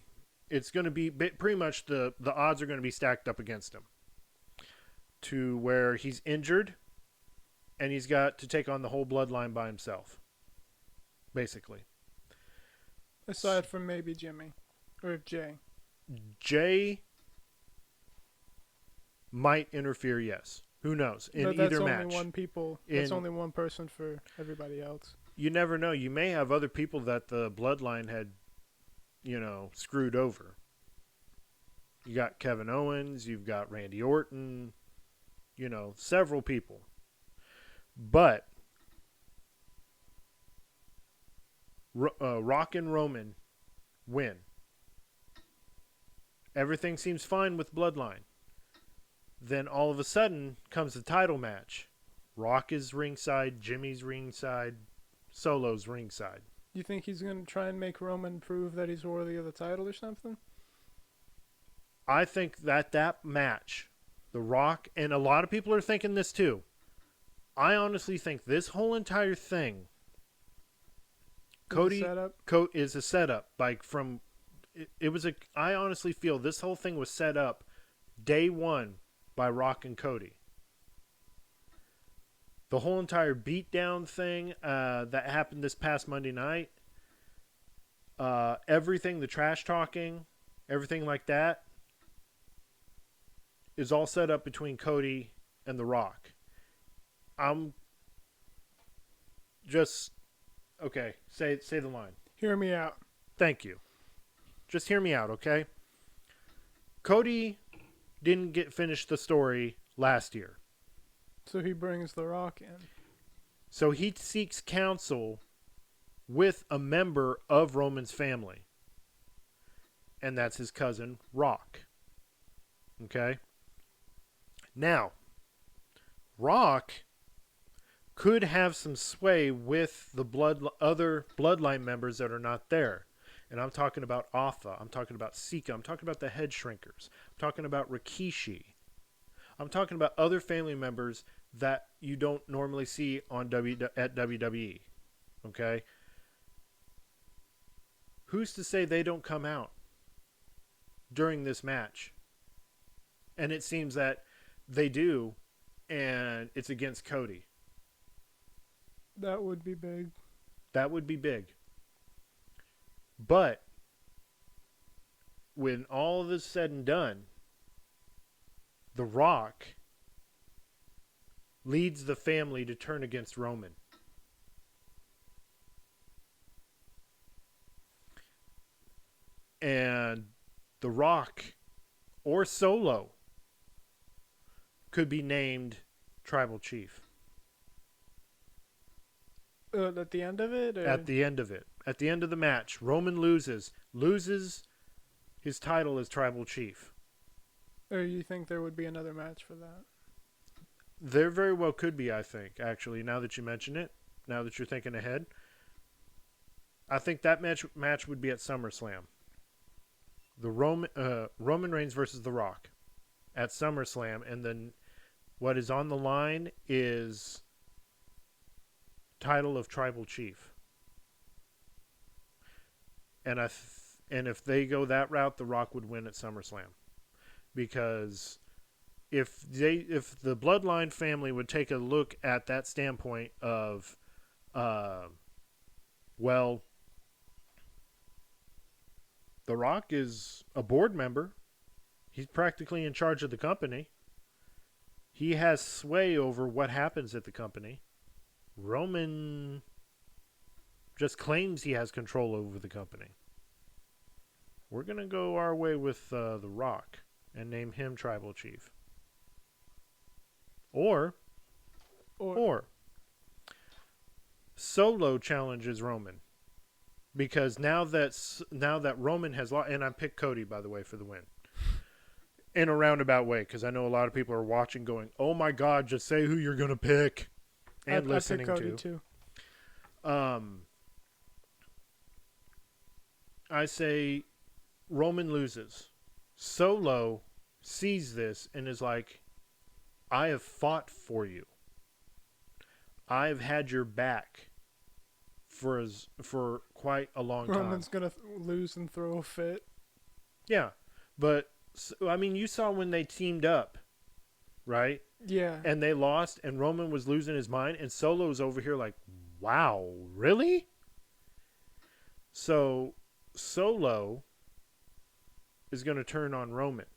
It's going to be pretty much the odds are going to be stacked up against him. To where he's injured and he's got to take on the whole Bloodline by himself. Basically. Aside from maybe Jimmy. Or Jay. Jay might interfere, yes. Who knows? In either match. That's only one person for everybody else. You never know. You may have other people that the Bloodline had, screwed over. You got Kevin Owens. You've got Randy Orton. Several people. But Rock and Roman win. Everything seems fine with Bloodline. Then all of a sudden comes the title match. Rock is ringside, Jimmy's ringside, Solo's ringside. You think he's going to try and make Roman prove that he's worthy of the title or something? I think that match, The Rock, and a lot of people are thinking this too. I honestly think this whole entire thing, Cody is a setup. I honestly feel this whole thing was set up day one by Rock and Cody. The whole entire beatdown thing that happened this past Monday night, everything, the trash talking, everything like that, is all set up between Cody and The Rock. I'm just... Okay, say the line. Hear me out. Thank you. Just hear me out, okay? Cody didn't finish the story last year. So he brings The Rock in. So he seeks counsel with a member of Roman's family. And that's his cousin, Rock. Okay? Now, Rock could have some sway with the other Bloodline members that are not there. And I'm talking about Alpha. I'm talking about Sika. I'm talking about the Head Shrinkers. I'm talking about Rikishi. I'm talking about other family members that you don't normally see at WWE. Okay? Who's to say they don't come out during this match? And it seems that they do, and it's against Cody. That would be big. That would be big. But when all of this is said and done, The Rock leads the family to turn against Roman. And The Rock or Solo could be named Tribal Chief. At the end of it? Or? At the end of it. At the end of the match, Roman loses his title as Tribal Chief. Or you think there would be another match for that? There very well could be, I think, actually, now that you mention it, now that you're thinking ahead. I think that match would be at SummerSlam. The Roman Reigns versus The Rock at SummerSlam, and then what is on the line is title of Tribal Chief. And if they go that route, The Rock would win at SummerSlam, because if the Bloodline family would take a look at that standpoint of, well, The Rock is a board member. He's practically in charge of the company. He has sway over what happens at the company. Roman just claims he has control over the company. We're going to go our way with The Rock and name him Tribal Chief. Or Solo challenges Roman. Because now that Roman has lost, and I picked Cody, by the way, for the win. In a roundabout way, because I know a lot of people are watching going, oh my God, just say who you're going to pick. And listening I picked Cody too. I say Roman loses. Solo sees this and is like, I have fought for you. I've had your back for quite a long time. Roman's going to lose and throw a fit. Yeah, but, I mean, you saw when they teamed up, right? Yeah. And they lost, and Roman was losing his mind, and Solo's over here like, wow, really? So, Solo is going to turn on Roman.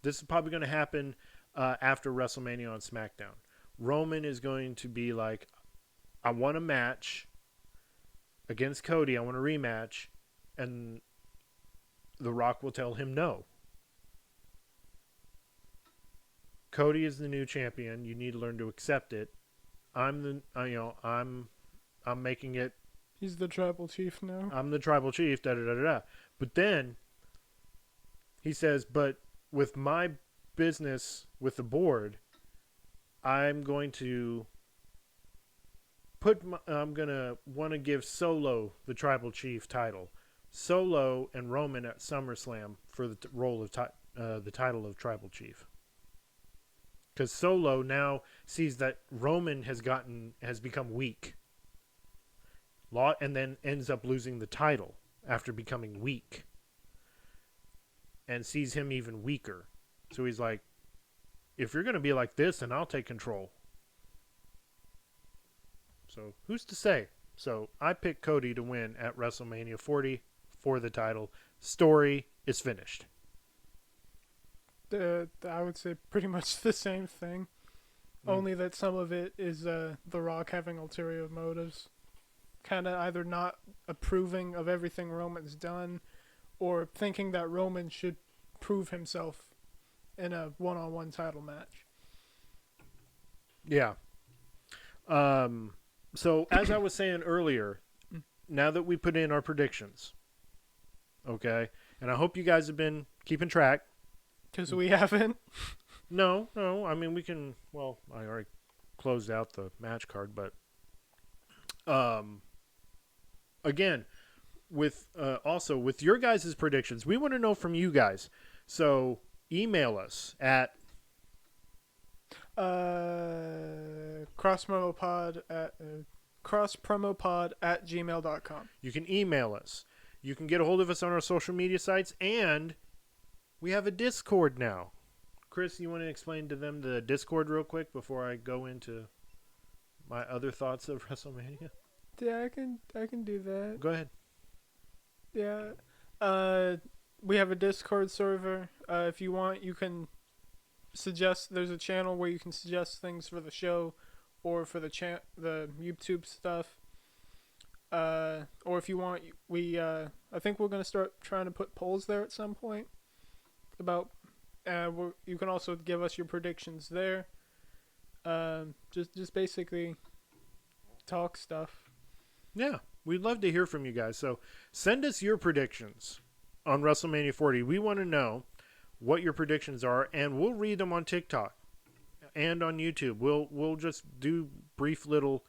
This is probably going to happen after WrestleMania on SmackDown. Roman is going to be like, I want a match against Cody. I want a rematch. And The Rock will tell him no. Cody is the new champion. You need to learn to accept it. I'm making it. He's the Tribal Chief now. I'm the Tribal Chief. Da da da da. But then he says, but with my business with the board, I'm going to want to give Solo the Tribal Chief title. Solo and Roman at SummerSlam for the role of the title of Tribal Chief. Because Solo now sees that Roman has become weak. And then ends up losing the title after becoming weak. And sees him even weaker. So he's like, if you're going to be like this, then I'll take control. So who's to say? So I picked Cody to win at WrestleMania 40 for the title. Story is finished. I would say pretty much the same thing. Only that some of it is The Rock having ulterior motives. Kind of either not approving of everything Roman's done, or thinking that Roman should prove himself in a one-on-one title match. Yeah. So as I was saying earlier, now that we put in our predictions, okay, and I hope you guys have been keeping track. Because we haven't. No. I mean, we can. Well, I already closed out the match card, but again, with your guys' predictions, we want to know from you guys. So email us at crosspromopod at gmail.com. You can email us. You can get a hold of us on our social media sites, and we have a Discord now. Chris, you want to explain to them the Discord real quick before I go into my other thoughts of WrestleMania? Yeah, I can do that. Go ahead. Yeah. We have a Discord server. If you want, you can suggest. There's a channel where you can suggest things for the show or for the YouTube stuff. Or if you want, I think we're gonna start trying to put polls there at some point about. You can also give us your predictions there. Just basically talk stuff. Yeah, we'd love to hear from you guys. So send us your predictions on WrestleMania 40. We want to know what your predictions are, and we'll read them on TikTok and on YouTube. We'll just do brief little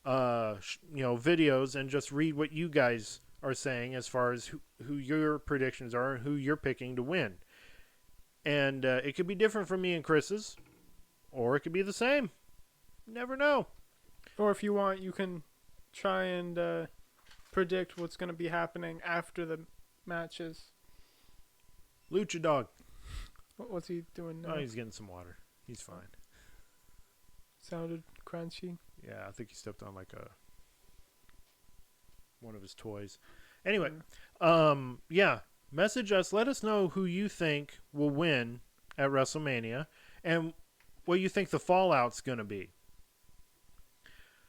videos and just read what you guys are saying as far as who your predictions are and who you're picking to win. And it could be different from me and Chris's, or it could be the same. Never know. Or if you want, you can try and predict what's going to be happening after the matches. Lucha Dog. What's he doing now? Oh, he's getting some water. He's fine. Sounded crunchy. Yeah, I think he stepped on one of his toys. Anyway, yeah. Message us. Let us know who you think will win at WrestleMania and what you think the fallout's going to be.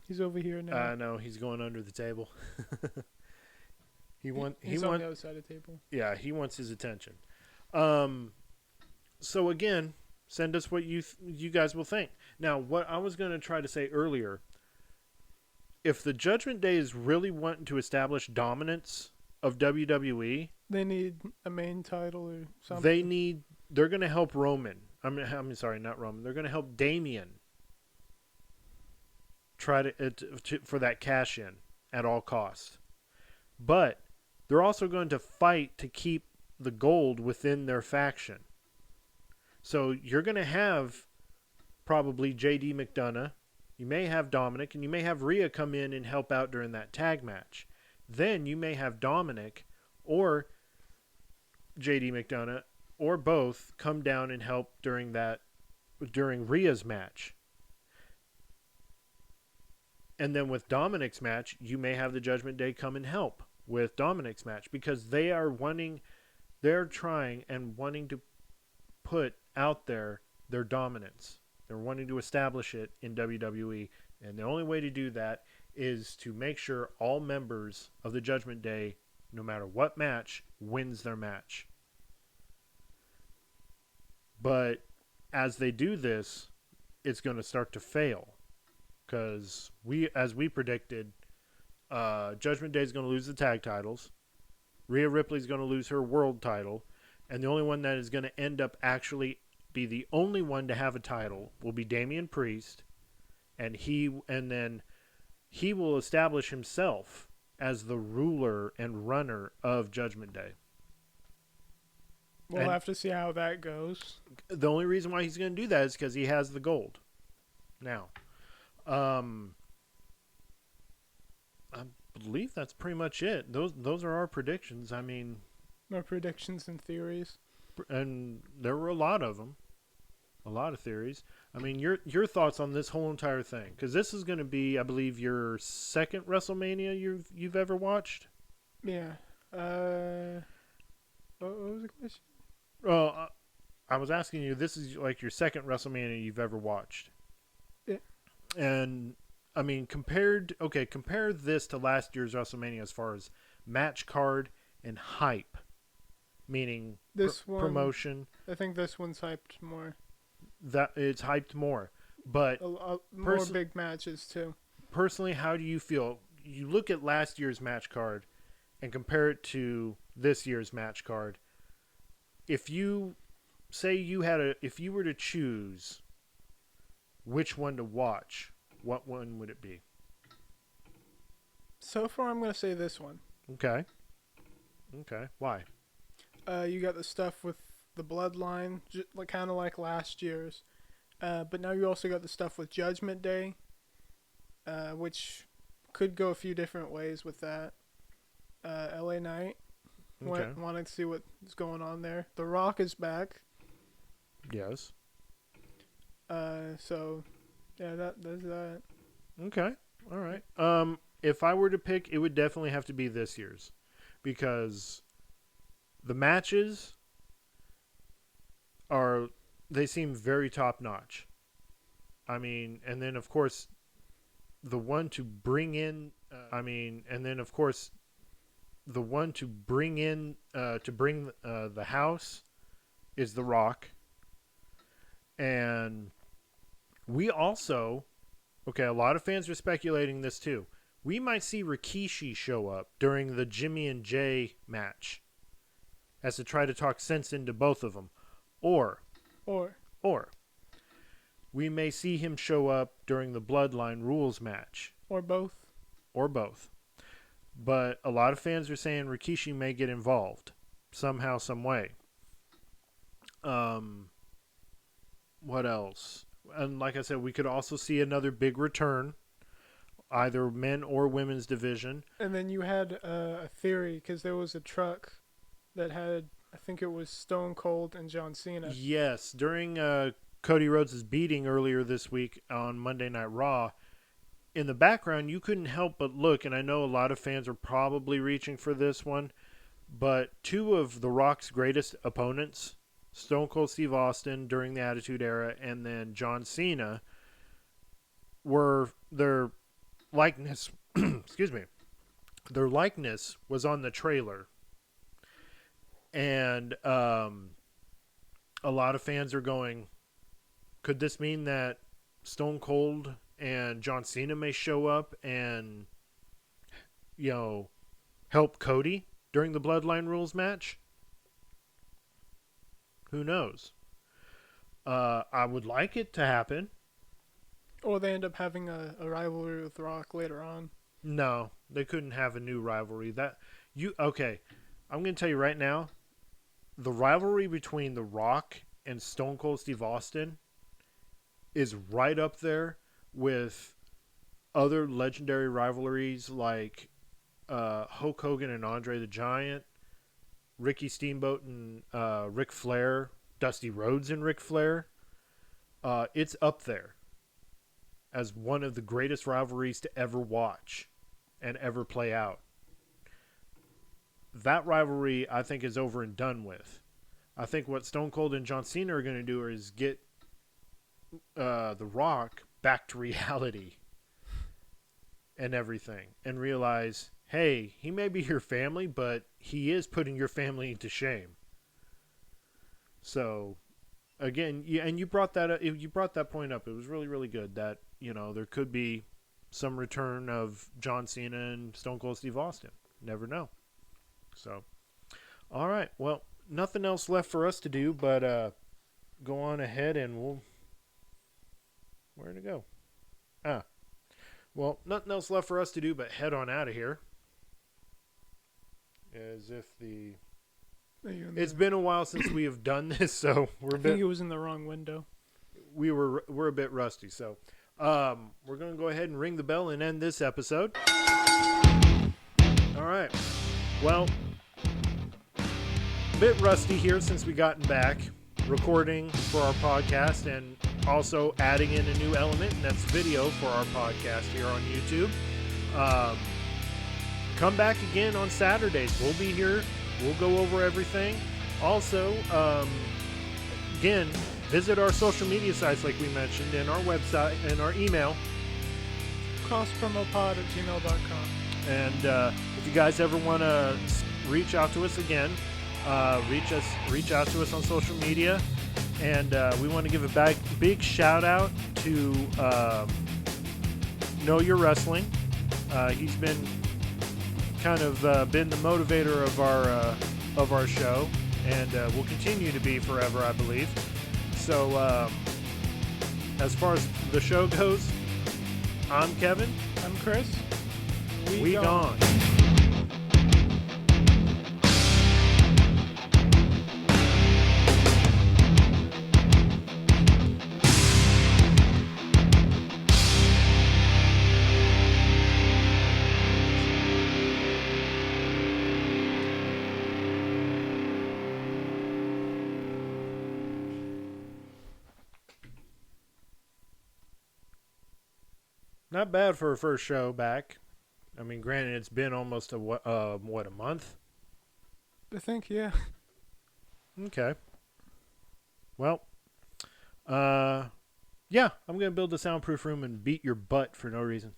He's over here now. I know. He's going under the table. He's on the other side of the table. Yeah, he wants his attention. So again, send us what you guys will think. Now, what I was going to try to say earlier, if the Judgment Day is really wanting to establish dominance of WWE, they need a main title or something. They're going to help Roman. I'm sorry, not Roman. They're going to help Damian try to for that cash in at all costs. But they're also going to fight to keep the gold within their faction. So you're going to have probably JD McDonough. You may have Dominic, and you may have Rhea come in and help out during that tag match. Then you may have Dominic or JD McDonough or both come down and help during Rhea's match. And then with Dominic's match, you may have the Judgment Day come and help with Dominic's match because they're trying and wanting to put out there their dominance. They're wanting to establish it in WWE. And the only way to do that is to make sure all members of the Judgment Day, no matter what match, wins their match. But as they do this, it's going to start to fail. Because as we predicted, Judgment Day is going to lose the tag titles. Rhea Ripley is going to lose her world title. And the only one that is going to end up actually be the only one to have a title will be Damian Priest. And then he will establish himself as the ruler and runner of Judgment Day. We'll have to see how that goes. The only reason why he's going to do that is because he has the gold. Now, I believe that's pretty much it. Those are our predictions. I mean, our predictions and theories. And there were a lot of them. A lot of theories. I mean, your thoughts on this whole entire thing, because this is going to be, I believe, your second WrestleMania you've ever watched. Yeah. What was the question? Well, I was asking you. This is like your second WrestleMania you've ever watched. Yeah. And I mean, compare this to last year's WrestleMania as far as match card and hype, meaning promotion. I think this one's hyped more. That it's hyped more, but more big matches too. Personally, how do you feel? You look at last year's match card and compare it to this year's match card. If you say if you were to choose which one to watch, what one would it be? So far, I'm going to say this one. Okay. Why? You got the stuff with the bloodline, kind of like last year's. But now you also got the stuff with Judgment Day, which could go a few different ways with that. LA Knight. Okay. Wanting to see what's going on there. The Rock is back. Yes. So, yeah, there's that. Okay. All right. If I were to pick, it would definitely have to be this year's, because the matches they seem very top notch. I mean, and then of course, the one to bring in And then of course, the one to bring the house is The Rock. And we also, a lot of fans are speculating this too. We might see Rikishi show up during the Jimmy and Jay match as to try to talk sense into both of them. Or we may see him show up during the Bloodline Rules match. Or both. But a lot of fans are saying Rikishi may get involved somehow, some way. What else? And like I said, we could also see another big return, either men or women's division. And then you had a theory, because there was a truck that had, I think it was Stone Cold and John Cena. Yes, during Cody Rhodes' beating earlier this week on Monday Night Raw, in the background, you couldn't help but look, and I know a lot of fans are probably reaching for this one, but two of The Rock's greatest opponents, Stone Cold Steve Austin during the Attitude Era, and then John Cena, were their likeness, their likeness was on the trailer. And a lot of fans are going, could this mean that Stone Cold and John Cena may show up and, help Cody during the Bloodline Rules match? Who knows? I would like it to happen. Or they end up having a rivalry with Rock later on. No, they couldn't have a new rivalry. I'm going to tell you right now, the rivalry between The Rock and Stone Cold Steve Austin is right up there with other legendary rivalries like Hulk Hogan and Andre the Giant, Ricky Steamboat and Ric Flair, Dusty Rhodes and Ric Flair. It's up there as one of the greatest rivalries to ever watch and ever play out. That rivalry, I think, is over and done with. I think what Stone Cold and John Cena are going to do is get The Rock back to reality and everything, and realize, hey, he may be your family, but he is putting your family to shame. So, again, and you brought that point up. It was really, really good that, there could be some return of John Cena and Stone Cold Steve Austin. Never know. So, all right. Well, nothing else left for us to do but go on ahead and we'll... Where to go? Well, nothing else left for us to do but head on out of here. As if it's been a while since we have done this, so I think it was in the wrong window. We're a bit rusty, so we're going to go ahead and ring the bell and end this episode. All right. Well, a bit rusty here since we gotten back recording for our podcast and also adding in a new element, and that's video for our podcast here on YouTube. Come back again on Saturdays. We'll be here. We'll go over everything. Also, again, visit our social media sites like we mentioned, and our website and our email. crosspromopod@gmail.com. And if you guys ever want to reach out to us again, reach out to us on social media. And we want to give a big shout out to Know Your Wrestling. He's been kind of been the motivator of our show, and will continue to be forever, I believe. So as far as the show goes, I'm Kevin. I'm Chris. We gone. Not bad for a first show back. I mean, granted, it's been almost a month? I think, yeah. Okay. Well, yeah, I'm going to build a soundproof room and beat your butt for no reason.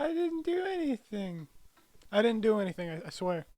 I didn't do anything. I didn't do anything, I swear.